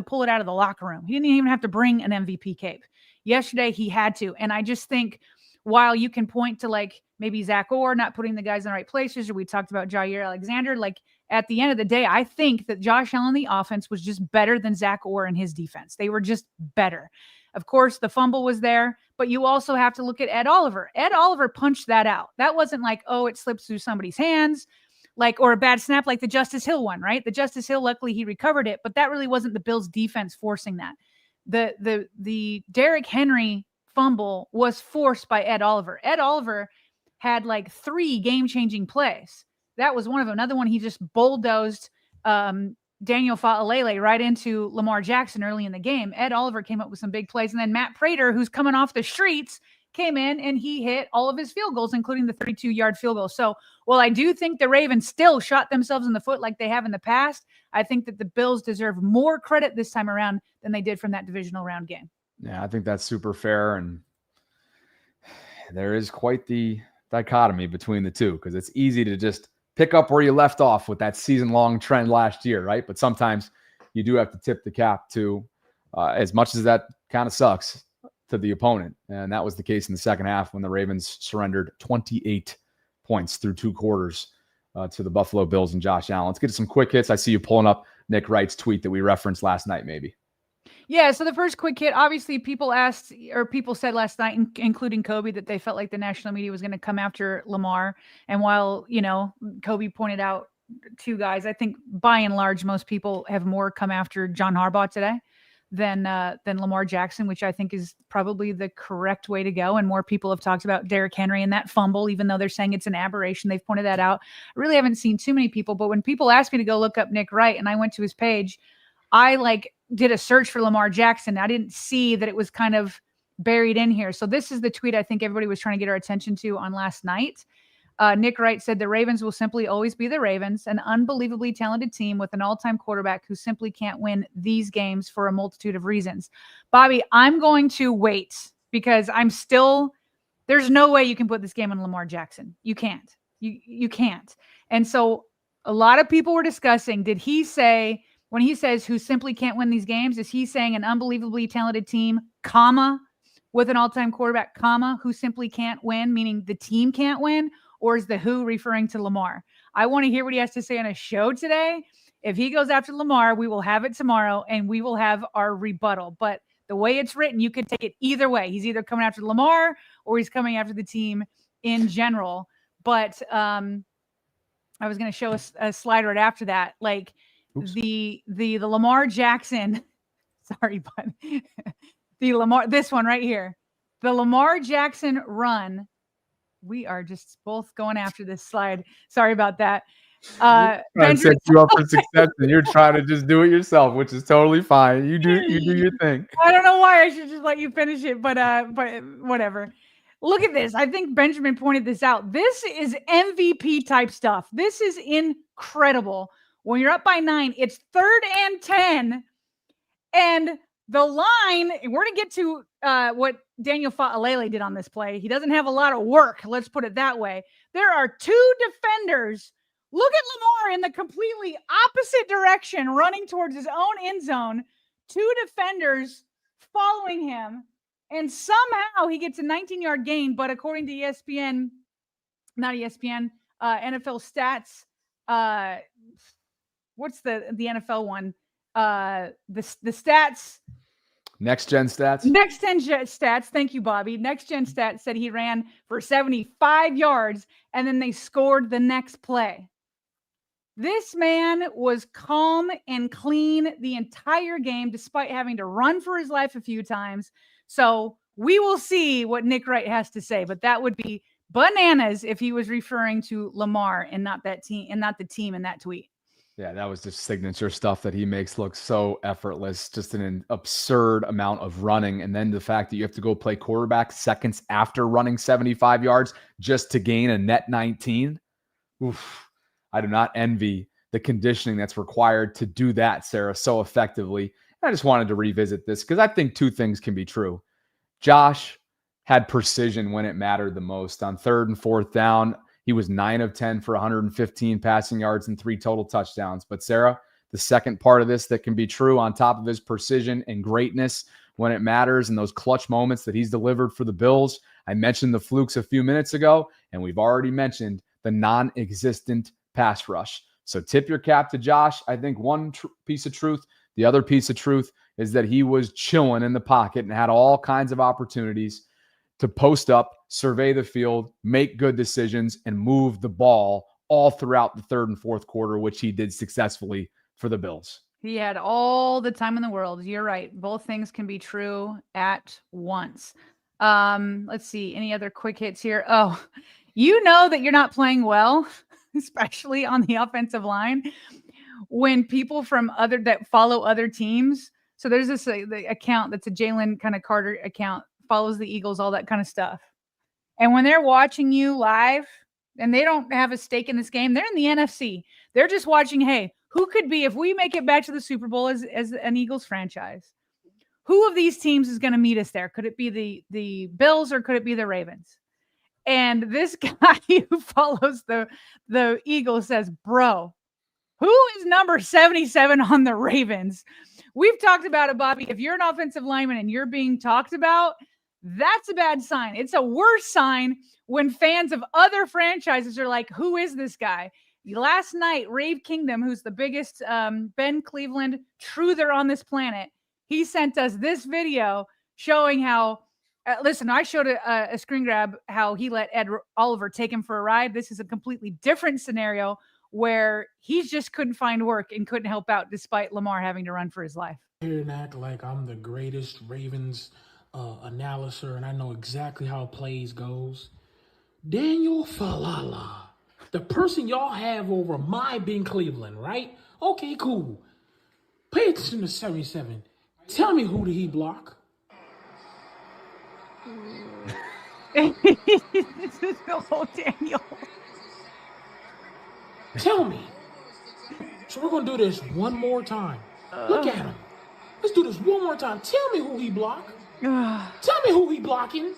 pull it out of the locker room. He didn't even have to bring an MVP cape. Yesterday, he had to. And I just think while you can point to like maybe Zach Orr not putting the guys in the right places, or we talked about Jaire Alexander, like at the end of the day, I think that Josh Allen, the offense, was just better than Zach Orr and his defense. They were just better. Of course, the fumble was there, but you also have to look at Ed Oliver. Ed Oliver punched that out. That wasn't like, oh, it slips through somebody's hands, or a bad snap like the Justice Hill one, right? The Justice Hill, luckily he recovered it, but that really wasn't the Bills' defense forcing that. The Derrick Henry fumble was forced by Ed Oliver. Ed Oliver had like 3 game-changing plays. That was one of them. Another one, he just bulldozed Daniel Fa'alele right into Lamar Jackson early in the game. Ed Oliver came up with some big plays. And then Matt Prater, who's coming off the streets, came in and he hit all of his field goals, including the 32-yard field goal. So while I do think the Ravens still shot themselves in the foot like they have in the past, I think that the Bills deserve more credit this time around than they did from that divisional round game. Yeah, I think that's super fair. And there is quite the dichotomy between the two, because it's easy to just pick up where you left off with that season-long trend last year, right? But sometimes you do have to tip the cap to, as much as that kind of sucks, to the opponent. And that was the case in the second half when the Ravens surrendered 28 points through 2 quarters to the Buffalo Bills and Josh Allen. Let's get to some quick hits. I see you pulling up Nick Wright's tweet that we referenced last night, maybe. Yeah, so the first quick hit, obviously people said last night, including Kobe, that they felt like the national media was going to come after Lamar. And while, Kobe pointed out 2 guys, I think by and large, most people have more come after John Harbaugh today than Lamar Jackson, which I think is probably the correct way to go. And more people have talked about Derrick Henry and that fumble, even though they're saying it's an aberration. They've pointed that out. I really haven't seen too many people, but when people asked me to go look up Nick Wright and I went to his page, I did a search for Lamar Jackson. I didn't see that it was kind of buried in here. So this is the tweet I think everybody was trying to get our attention to on last night. Nick Wright said, the Ravens will simply always be the Ravens, an unbelievably talented team with an all-time quarterback who simply can't win these games for a multitude of reasons. Bobby, I'm going to wait because there's no way you can put this game on Lamar Jackson. You can't. You can't. And so a lot of people were discussing, did he say, when he says who simply can't win these games, is he saying an unbelievably talented team, comma, with an all-time quarterback, comma, who simply can't win, meaning the team can't win? Or is the who referring to Lamar? I want to hear what he has to say on a show today. If he goes after Lamar, we will have it tomorrow and we will have our rebuttal. But the way it's written, you could take it either way. He's either coming after Lamar or he's coming after the team in general. But I was going to show a slide right after that. The Lamar Jackson, sorry, bud. This one right here. The Lamar Jackson run. We are just both going after this slide. Sorry about that. Trying to set you up for success, and you're trying to just do it yourself, which is totally fine. You do your thing. I don't know why I should just let you finish it, but whatever. Look at this. I think Benjamin pointed this out. This is MVP type stuff. This is incredible When you're up by 9, it's 3rd and 10. And the line, we're going to get to what Daniel Fa'alele did on this play. He doesn't have a lot of work. Let's put it that way. There are 2 defenders. Look at Lamar in the completely opposite direction, running towards his own end zone. 2 defenders following him. And somehow he gets a 19-yard gain. But according to ESPN, not ESPN, NFL stats, what's the NFL one? The stats. Next Gen Stats. Next Gen Stats. Thank you, Bobby. Next Gen Stats said he ran for 75 yards, and then they scored the next play. This man was calm and clean the entire game, despite having to run for his life a few times. So we will see what Nick Wright has to say, but that would be bananas if he was referring to Lamar and not that team and not the team in that tweet. Yeah, that was just signature stuff that he makes look so effortless, just an absurd amount of running. And then the fact that you have to go play quarterback seconds after running 75 yards just to gain a net 19. Oof, I do not envy the conditioning that's required to do that, Sarah, so effectively. I just wanted to revisit this because I think 2 things can be true. Josh had precision when it mattered the most. On 3rd and 4th down, he was 9 of 10 for 115 passing yards and 3 total touchdowns. But Sarah, the second part of this that can be true on top of his precision and greatness when it matters and those clutch moments that he's delivered for the Bills. I mentioned the flukes a few minutes ago, and we've already mentioned the non-existent pass rush. So tip your cap to Josh. I think one piece of truth. The other piece of truth is that he was chilling in the pocket and had all kinds of opportunities to post up, survey the field, make good decisions, and move the ball all throughout the 3rd and 4th quarter, which he did successfully for the Bills. He had all the time in the world. You're right. Both things can be true at once. Let's see. Any other quick hits here? Oh, you know that you're not playing well, especially on the offensive line, when people from that follow other teams. So there's this the account that's a Jalen kind of Carter account, follows the Eagles, all that kind of stuff. And when they're watching you live and they don't have a stake in this game, they're in the NFC. They're just watching, hey, who could be, if we make it back to the Super Bowl as an Eagles franchise, who of these teams is going to meet us there? Could it be the Bills or could it be the Ravens? And this guy who follows the Eagles says, bro, who is number 77 on the Ravens? We've talked about it, Bobby. If you're an offensive lineman and you're being talked about, that's a bad sign. It's a worse sign when fans of other franchises are like, who is this guy? Last night, Rave Kingdom, who's the biggest Ben Cleveland truther on this planet, he sent us this video showing how, listen, I showed a screen grab how he let Ed Oliver take him for a ride. This is a completely different scenario where he just couldn't find work and couldn't help out despite Lamar having to run for his life. Here and act like I'm the greatest Ravens analyzer and I know exactly how plays goes. Daniel Falala, the person y'all have over my Ben Cleveland, right? Okay, cool. Pay attention to 77. Tell me, who did he block? This is the whole Daniel. Tell me. So we're going to do this one more time. Look at him. Let's do this one more time. Tell me who he blocked. Tell me who he blocking.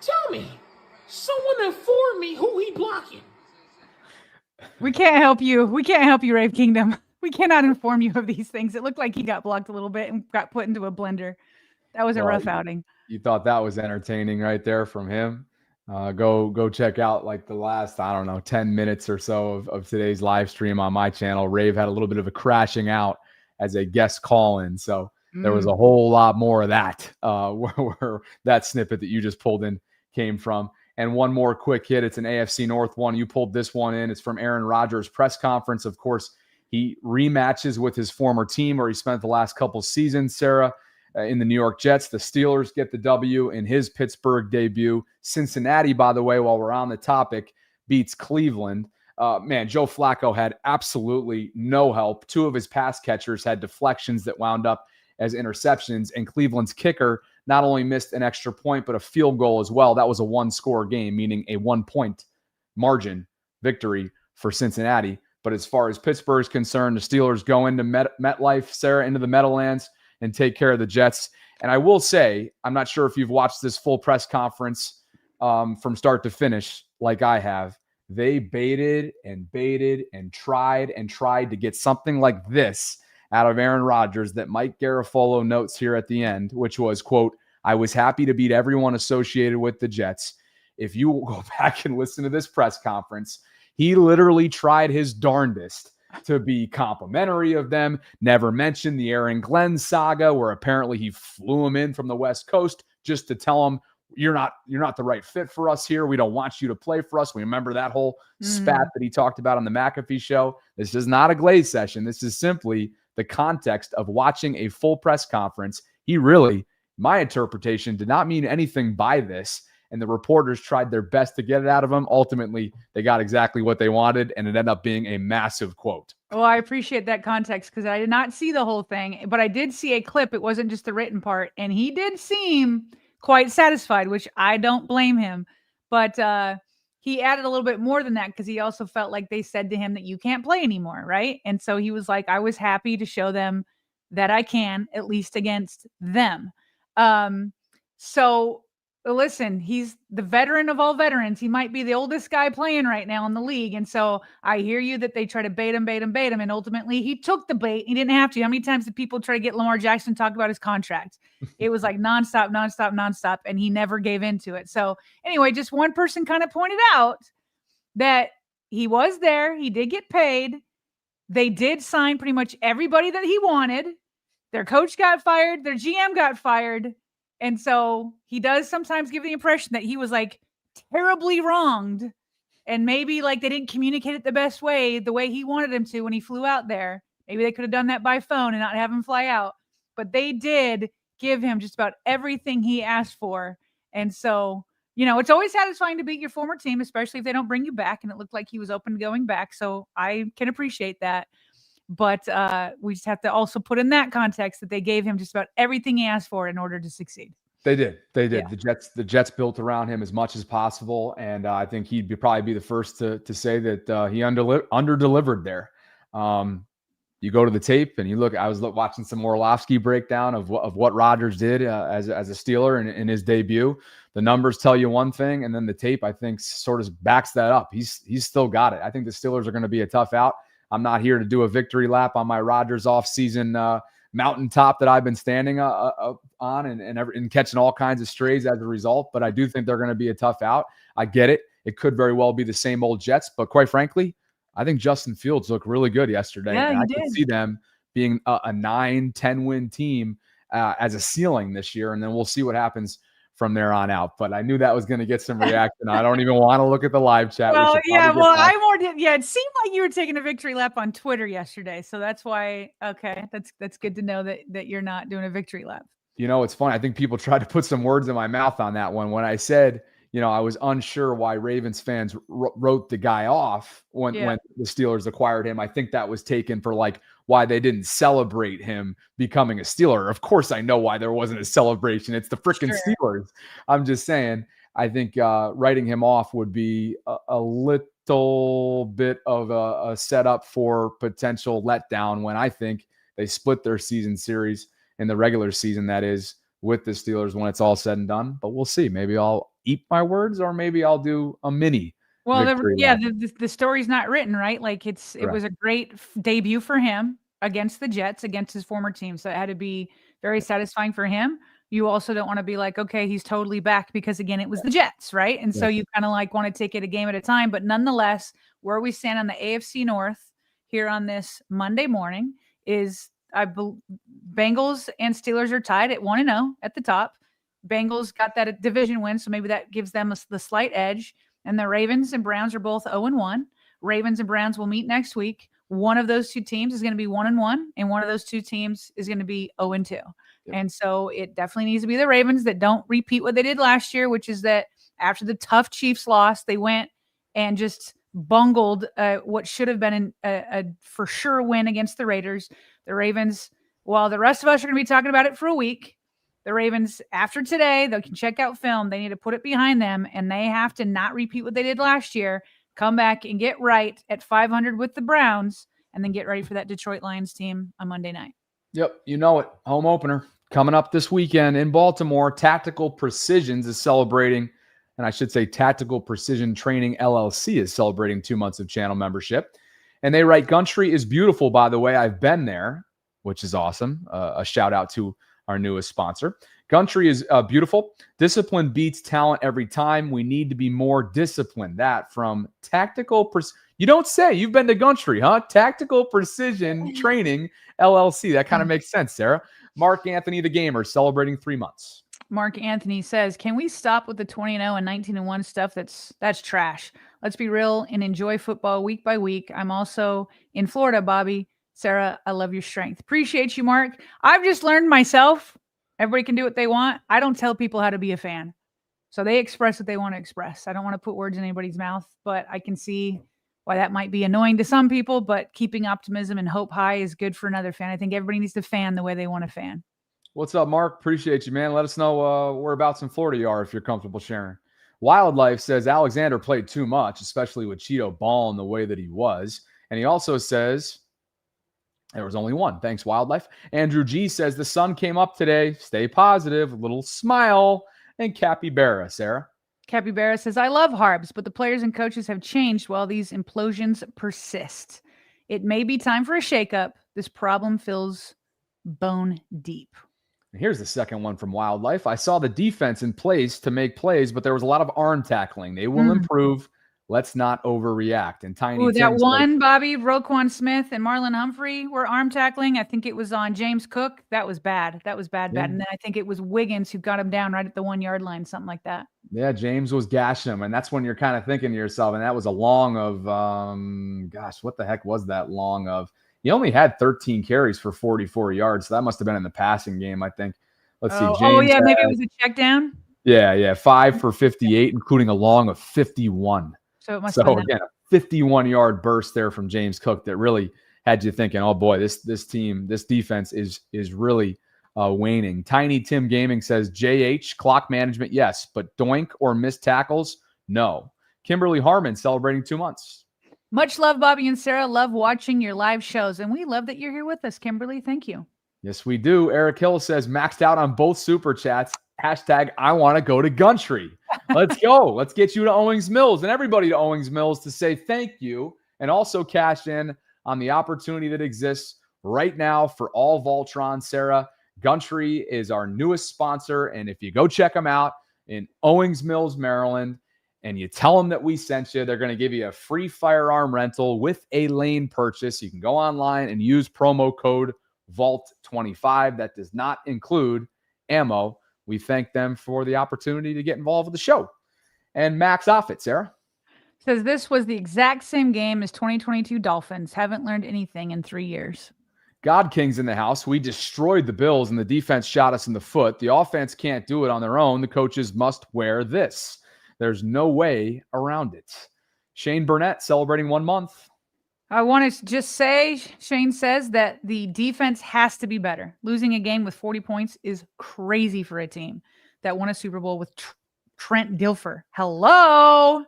Tell me. Someone inform me who he blocking. We can't help you. We can't help you, Rave Kingdom. We cannot inform you of these things. It looked like he got blocked a little bit and got put into a blender. That was a rough outing. You thought that was entertaining right there from him. Go check out like the last, 10 minutes or so of today's live stream on my channel. Rave had a little bit of a crashing out as a guest call-in. So there was a whole lot more of that, where that snippet that you just pulled in came from. And one more quick hit. It's an AFC North one. You pulled this one in. It's from Aaron Rodgers' press conference. Of course, he rematches with his former team where he spent the last couple seasons, Sarah, in the New York Jets. The Steelers get the W in his Pittsburgh debut. Cincinnati, by the way, while we're on the topic, beats Cleveland. Joe Flacco had absolutely no help. 2 of his pass catchers had deflections that wound up as interceptions, and Cleveland's kicker not only missed an extra point, but a field goal as well. That was a 1-score game, meaning a 1-point margin victory for Cincinnati. But as far as Pittsburgh's concerned, the Steelers go into MetLife, Sarah, into the Meadowlands, and take care of the Jets. And I will say, I'm not sure if you've watched this full press conference from start to finish like I have. They baited and tried to get something like this out of Aaron Rodgers that Mike Garafolo notes here at the end, which was, quote, "I was happy to beat everyone associated with the Jets." If you go back and listen to this press conference, he literally tried his darndest to be complimentary of them, never mentioned the Aaron Glenn saga where apparently he flew him in from the West Coast just to tell him, you're not the right fit for us here. We don't want you to play for us. We remember that whole spat that he talked about on the McAfee show. This is not a glaze session. This is simply the context of watching a full press conference. He really, my interpretation, did not mean anything by this. And the reporters tried their best to get it out of him. Ultimately, they got exactly what they wanted, and it ended up being a massive quote. Well, I appreciate that context because I did not see the whole thing, but I did see a clip. It wasn't just the written part, and he did seem quite satisfied, which I don't blame him. But he added a little bit more than that because he also felt like they said to him that you can't play anymore, right? And so he was like, I was happy to show them that I can, at least against them. So listen, he's the veteran of all veterans. He might be the oldest guy playing right now in the league. And so I hear you that they try to bait him. And ultimately he took the bait. He didn't have to. How many times did people try to get Lamar Jackson to talk about his contract? It was like nonstop. And he never gave into it. So anyway, just one person kind of pointed out that he was there. He did get paid. They did sign pretty much everybody that he wanted. Their coach got fired. Their GM got fired. And so he does sometimes give the impression that he was like terribly wronged and maybe like they didn't communicate it the best way, the way he wanted him to when he flew out there. Maybe they could have done that by phone and not have him fly out, but they did give him just about everything he asked for. And so, you know, it's always satisfying to beat your former team, especially if they don't bring you back. And it looked like he was open to going back. So I can appreciate that. But we just have to also put in that context that they gave him just about everything he asked for in order to succeed. They did. Yeah. The Jets built around him as much as possible, and I think he'd probably be the first to say that he under-delivered there. You go to the tape and you look. I was watching some Orlovsky breakdown of what Rodgers did as a Steeler in his debut. The numbers tell you one thing, and then the tape I think sort of backs that up. He's still got it. I think the Steelers are going to be a tough out. I'm not here to do a victory lap on my Rodgers offseason mountaintop that I've been standing on and catching all kinds of strays as a result. But I do think they're going to be a tough out. I get it. It could very well be the same old Jets. But quite frankly, I think Justin Fields looked really good yesterday. Yeah, and I did. could see them being a 9-10 win team as a ceiling this year. And then we'll see what happens from there on out. But I knew that was going to get some reaction. I don't even want to look at the live chat. Well, it seemed like you were taking a victory lap on Twitter yesterday. So that's why, okay, that's good to know that you're not doing a victory lap. You know, it's funny. I think people tried to put some words in my mouth on that one. When I said, you know, I was unsure why Ravens fans wrote the guy off when the Steelers acquired him. I think that was taken for like why they didn't celebrate him becoming a Steeler. Of course, I know why there wasn't a celebration. It's the freaking Steelers. I'm just saying, I think writing him off would be a little bit of a setup for potential letdown when I think they split their season series in the regular season, that is, with the Steelers when it's all said and done. But we'll see. Maybe I'll eat my words, or maybe I'll do a mini. Well, the story's not written, right? Like it was a great debut for him against the Jets, against his former team. So it had to be very satisfying for him. You also don't want to be like, okay, he's totally back because again, it was the Jets, right? And so you kind of like want to take it a game at a time. But nonetheless, where we stand on the AFC North here on this Monday morning is Bengals and Steelers are tied at 1-0 at the top. Bengals got that division win, so maybe that gives them the slight edge. And the Ravens and Browns are both 0-1. Ravens and Browns will meet next week. One of those two teams is going to be 1-1, and one of those two teams is going to be 0-2. Yep. And so it definitely needs to be the Ravens that don't repeat what they did last year, which is that after the tough Chiefs loss, they went and just bungled what should have been a for sure win against the Raiders. The Ravens, while the rest of us are going to be talking about it for a week, the Ravens, after today, they can check out film. They need to put it behind them, and they have to not repeat what they did last year. come back and get right at 500 with the Browns, and then get ready for that Detroit Lions team on Monday night. Yep, you know it. Home opener coming up this weekend in Baltimore. Tactical Precisions is celebrating, and I should say Tactical Precision Training LLC is celebrating 2 months of channel membership. And they write, Gumtree is beautiful, by the way. I've been there, which is awesome. A shout out to our newest sponsor. Gumtree is beautiful. Discipline beats talent every time. We need to be more disciplined. That from Tactical You don't say. You've been to Gumtree, huh? Tactical Precision Training LLC. That kind of makes sense, Sarah. Mark Anthony, the gamer, celebrating 3 months. Mark Anthony says, can we stop with the 20-0 and 19-1 stuff? That's trash. Let's be real and enjoy football week by week. I'm also in Florida, Bobby. Sarah, I love your strength. Appreciate you, Mark. I've just learned myself, everybody can do what they want. I don't tell people how to be a fan. So they express what they want to express. I don't want to put words in anybody's mouth, but I can see why that might be annoying to some people, but keeping optimism and hope high is good for another fan. I think everybody needs to fan the way they want to fan. What's up, Mark? Appreciate you, man. Let us know whereabouts in Florida you are if you're comfortable sharing. Wildlife says Alexander played too much, especially with Cheeto balling the way that he was. And he also says there was only one. Thanks, Wildlife. Andrew G says the sun came up today. Stay positive. A little smile. And Capybara, Sarah. Capybara says, I love Harbs, but the players and coaches have changed while these implosions persist. It may be time for a shakeup. This problem feels bone deep. Here's the second one from Wildlife. I saw the defense in place to make plays, but there was a lot of arm tackling. They will improve. Let's not overreact. And Tiny Ooh, that Tim's one, Bobby, Roquan Smith and Marlon Humphrey were arm tackling. I think it was on James Cook. That was bad. That was bad. And then I think it was Wiggins who got him down right at the 1 yard line, something like that. Yeah, James was gashing him. And that's when you're kind of thinking to yourself, and that was a long of, gosh, what the heck was that long of? He only had 13 carries for 44 yards. So that must have been in the passing game, I think. Let's see. James yeah, maybe it was a check down. Yeah. 5 for 58, including a long of 51. So it must have been again, a 51-yard burst there from James Cook that really had you thinking, oh boy, this defense is really waning. Tiny Tim Gaming says JH clock management, yes, but doink or missed tackles, no. Kimberly Harmon celebrating 2 months. Much love, Bobby and Sarah. Love watching your live shows, and we love that you're here with us, Kimberly. Thank you. Yes, we do. Eric Hill says maxed out on both super chats. Hashtag I want to go to Gumtree. Let's go. Let's get you to Owings Mills and everybody to Owings Mills to say thank you and also cash in on the opportunity that exists right now for all Voltron. Sarah, Gumtree is our newest sponsor. And if you go check them out in Owings Mills, Maryland, and you tell them that we sent you, they're going to give you a free firearm rental with a lane purchase. You can go online and use promo code VAULT25. That does not include ammo. We thank them for the opportunity to get involved with the show. And Max Offit, Sarah. Says this was the exact same game as 2022 Dolphins. Haven't learned anything in 3 years. God King's in the house. We destroyed the Bills and the defense shot us in the foot. The offense can't do it on their own. The coaches must wear this. There's no way around it. Shane Burnett celebrating 1 month. I want to just say, Shane says that the defense has to be better. Losing a game with 40 points is crazy for a team that won a Super Bowl with Trent Dilfer. Hello.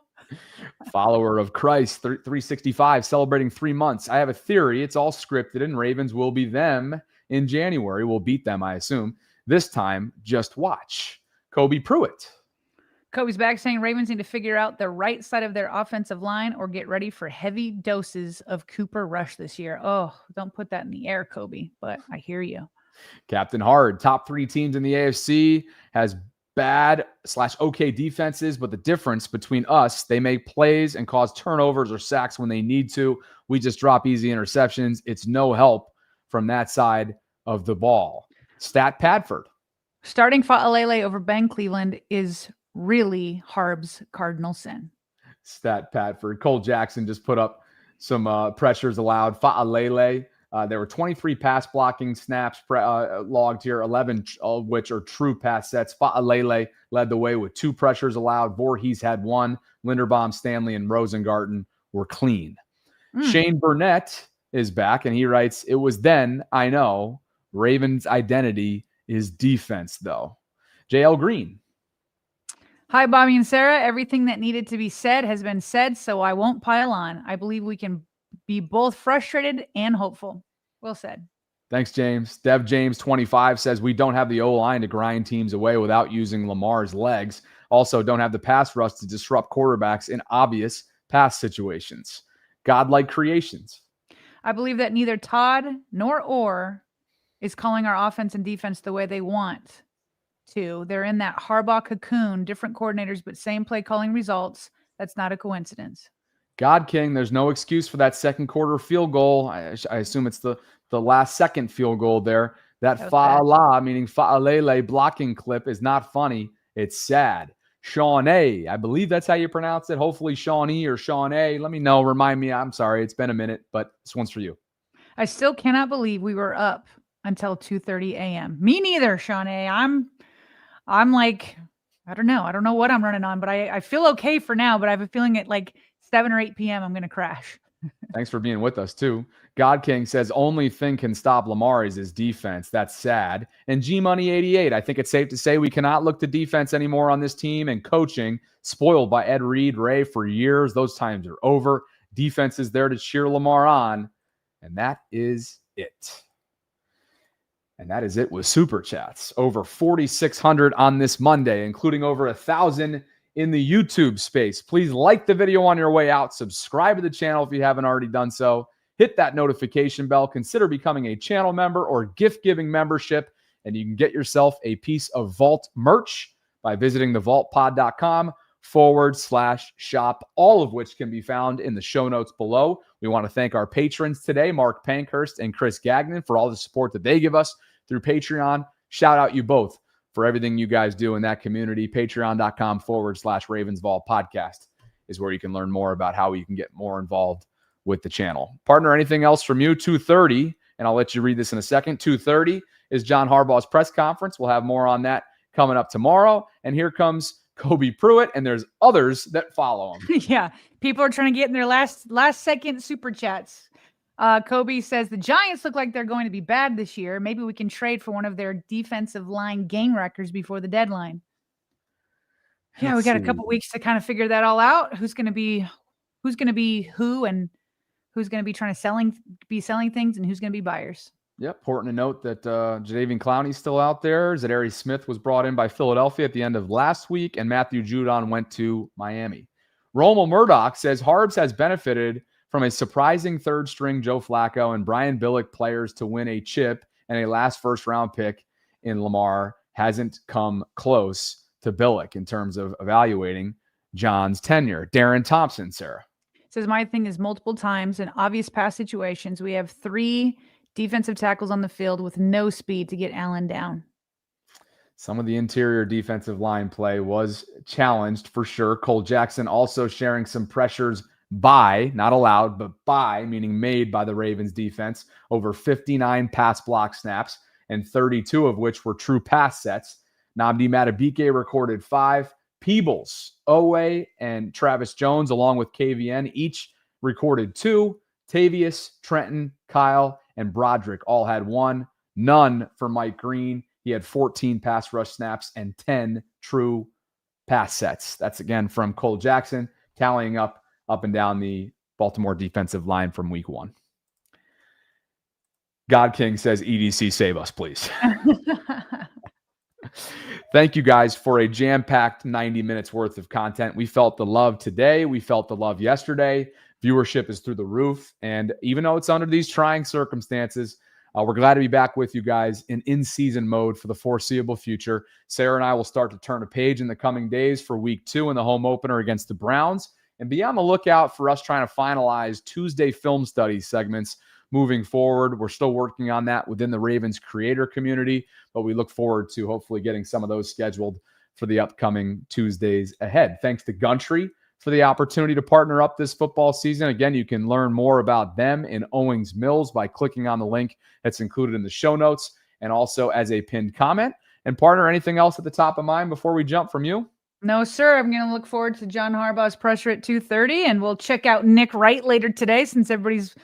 Follower of Christ, 365, celebrating 3 months. I have a theory. It's all scripted, and Ravens will be them in January. We'll beat them, I assume. This time, just watch. Kobe Pruitt. Kobe's back saying Ravens need to figure out the right side of their offensive line or get ready for heavy doses of Cooper Rush this year. Oh, don't put that in the air, Kobe, but I hear you. Captain Hard, top 3 teams in the AFC, has bad/okay defenses, but the difference between us, they make plays and cause turnovers or sacks when they need to. We just drop easy interceptions. It's no help from that side of the ball. Stat Padford. Starting Fa'alele over Ben Cleveland is really Harb's cardinal sin. Stat Padford. Cole Jackson just put up some pressures allowed. Fa'alele. There were 23 pass blocking snaps logged here, 11 of which are true pass sets. Fa'alele led the way with 2 pressures allowed. Voorhees had 1. Linderbaum, Stanley, and Rosengarten were clean. Shane Burnett is back, and he writes, it was then, I know, Ravens' identity is defense, though. JL Green. Hi, Bobby and Sarah. Everything that needed to be said has been said, so I won't pile on. I believe we can be both frustrated and hopeful. Well said. Thanks, James. Dev James 25 says we don't have the O-line to grind teams away without using Lamar's legs. Also, don't have the pass rush to disrupt quarterbacks in obvious pass situations. Godlike creations. I believe that neither Todd nor Orr is calling our offense and defense the way they want to. They're in that Harbaugh cocoon, different coordinators, but same play calling results. That's not a coincidence. God King, there's no excuse for that second quarter field goal. I assume it's the last second field goal there. That fa'ala, meaning fa'alele blocking clip is not funny. It's sad. Sean A, I believe that's how you pronounce it. Hopefully Sean E or Sean A. Let me know. Remind me. I'm sorry. It's been a minute, but this one's for you. I still cannot believe we were up until 2:30 a.m. Me neither, Sean A. I'm like, I don't know. I don't know what I'm running on, but I feel okay for now, but I have a feeling at like 7 or 8 p.m. I'm going to crash. Thanks for being with us, too. God King says, only thing can stop Lamar is his defense. That's sad. And G-Money88, I think it's safe to say we cannot look to defense anymore on this team, and coaching, spoiled by Ed Reed, Ray for years. Those times are over. Defense is there to cheer Lamar on, and that is it. And that is it with Super Chats. Over 4,600 on this Monday, including over 1,000 in the YouTube space. Please like the video on your way out. Subscribe to the channel if you haven't already done so. Hit that notification bell. Consider becoming a channel member or gift-giving membership, and you can get yourself a piece of Vault merch by visiting thevaultpod.com/shop, all of which can be found in the show notes below. We want to thank our patrons today, Mark Pankhurst and Chris Gagnon, for all the support that they give us through Patreon. Shout out you both for everything you guys do in that community. Patreon.com/RavensVault podcast is where you can learn more about how you can get more involved with the channel. Partner, anything else from you? 2:30, and I'll let you read this in a second. 2:30 is John Harbaugh's press conference. We'll have more on that coming up tomorrow. And here comes Kobe Pruitt, and there's others that follow him. Yeah, people are trying to get in their last second super chats. Kobe says the Giants look like they're going to be bad this year. Maybe we can trade for one of their defensive line game records before the deadline. Yeah, we got a couple weeks to kind of figure that all out. Who's going to be who, and who's going to be trying to be selling things, and who's going to be buyers. Yep. Important to note that Jadeveon Clowney's still out there. Zadarius Smith was brought in by Philadelphia at the end of last week, and Matthew Judon went to Miami. Romo Murdoch says Harbs has benefited from a surprising third-string Joe Flacco and Brian Billick players to win a chip, and a last first-round pick in Lamar hasn't come close to Billick in terms of evaluating John's tenure. Darren Thompson, Sarah. Says my thing is multiple times in obvious pass situations, we have 3 defensive tackles on the field with no speed to get Allen down. Some of the interior defensive line play was challenged for sure. Cole Jackson also sharing some pressures by, not allowed, but by, meaning made by the Ravens defense. Over 59 pass block snaps, and 32 of which were true pass sets. Nnamdi Madubuike recorded 5. Peebles, Owe, and Travis Jones, along with KVN, each recorded 2. Tavius, Trenton, Kyle, and Broderick all had 1. None for Mike Green. He had 14 pass rush snaps and 10 true pass sets. That's again from Cole Jackson, tallying up and down the Baltimore defensive line from week 1. God King says, EDC, save us, please. Thank you guys for a jam-packed 90 minutes worth of content. We felt the love today. We felt the love yesterday. Viewership is through the roof. And even though it's under these trying circumstances, we're glad to be back with you guys in in-season mode for the foreseeable future. Sarah and I will start to turn a page in the coming days for week 2 in the home opener against the Browns. And be on the lookout for us trying to finalize Tuesday film study segments moving forward. We're still working on that within the Ravens creator community, but we look forward to hopefully getting some of those scheduled for the upcoming Tuesdays ahead. Thanks to Gumtree for the opportunity to partner up this football season. Again, you can learn more about them in Owings Mills by clicking on the link that's included in the show notes and also as a pinned comment. And partner, anything else at the top of mind before we jump from you? No, sir. I'm going to look forward to John Harbaugh's presser at 2:30, and we'll check out Nick Wright later today since everybody's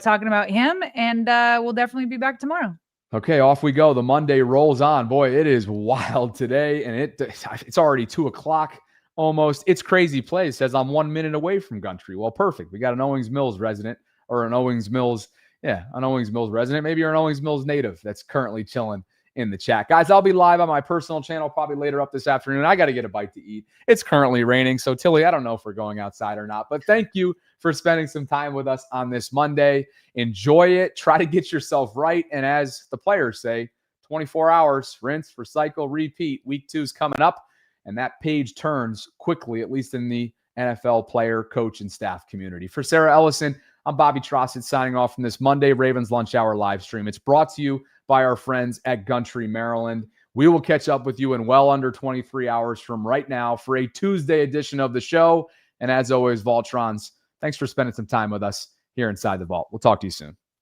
talking about him, and we'll definitely be back tomorrow. Okay, off we go. The Monday rolls on. Boy, it is wild today, and it's already 2 o'clock almost. It's Crazy Place says I'm 1 minute away from Gundry. Well, perfect. We got an Owings Mills resident or an Owings Mills resident. Maybe you're an Owings Mills native that's currently chilling in the chat. Guys, I'll be live on my personal channel probably later up this afternoon. I got to get a bite to eat. It's currently raining. So, Tilly, I don't know if we're going outside or not. But thank you for spending some time with us on this Monday. Enjoy it. Try to get yourself right. And as the players say, 24 hours, rinse, recycle, repeat. Week 2 is coming up. And that page turns quickly, at least in the NFL player, coach, and staff community. For Sarah Ellison, I'm Bobby Trossett signing off from this Monday Ravens Lunch Hour live stream. It's brought to you by our friends at Gundry, Maryland. We will catch up with you in well under 23 hours from right now for a Tuesday edition of the show. And as always, Vaultrons, thanks for spending some time with us here inside the Vault. We'll talk to you soon.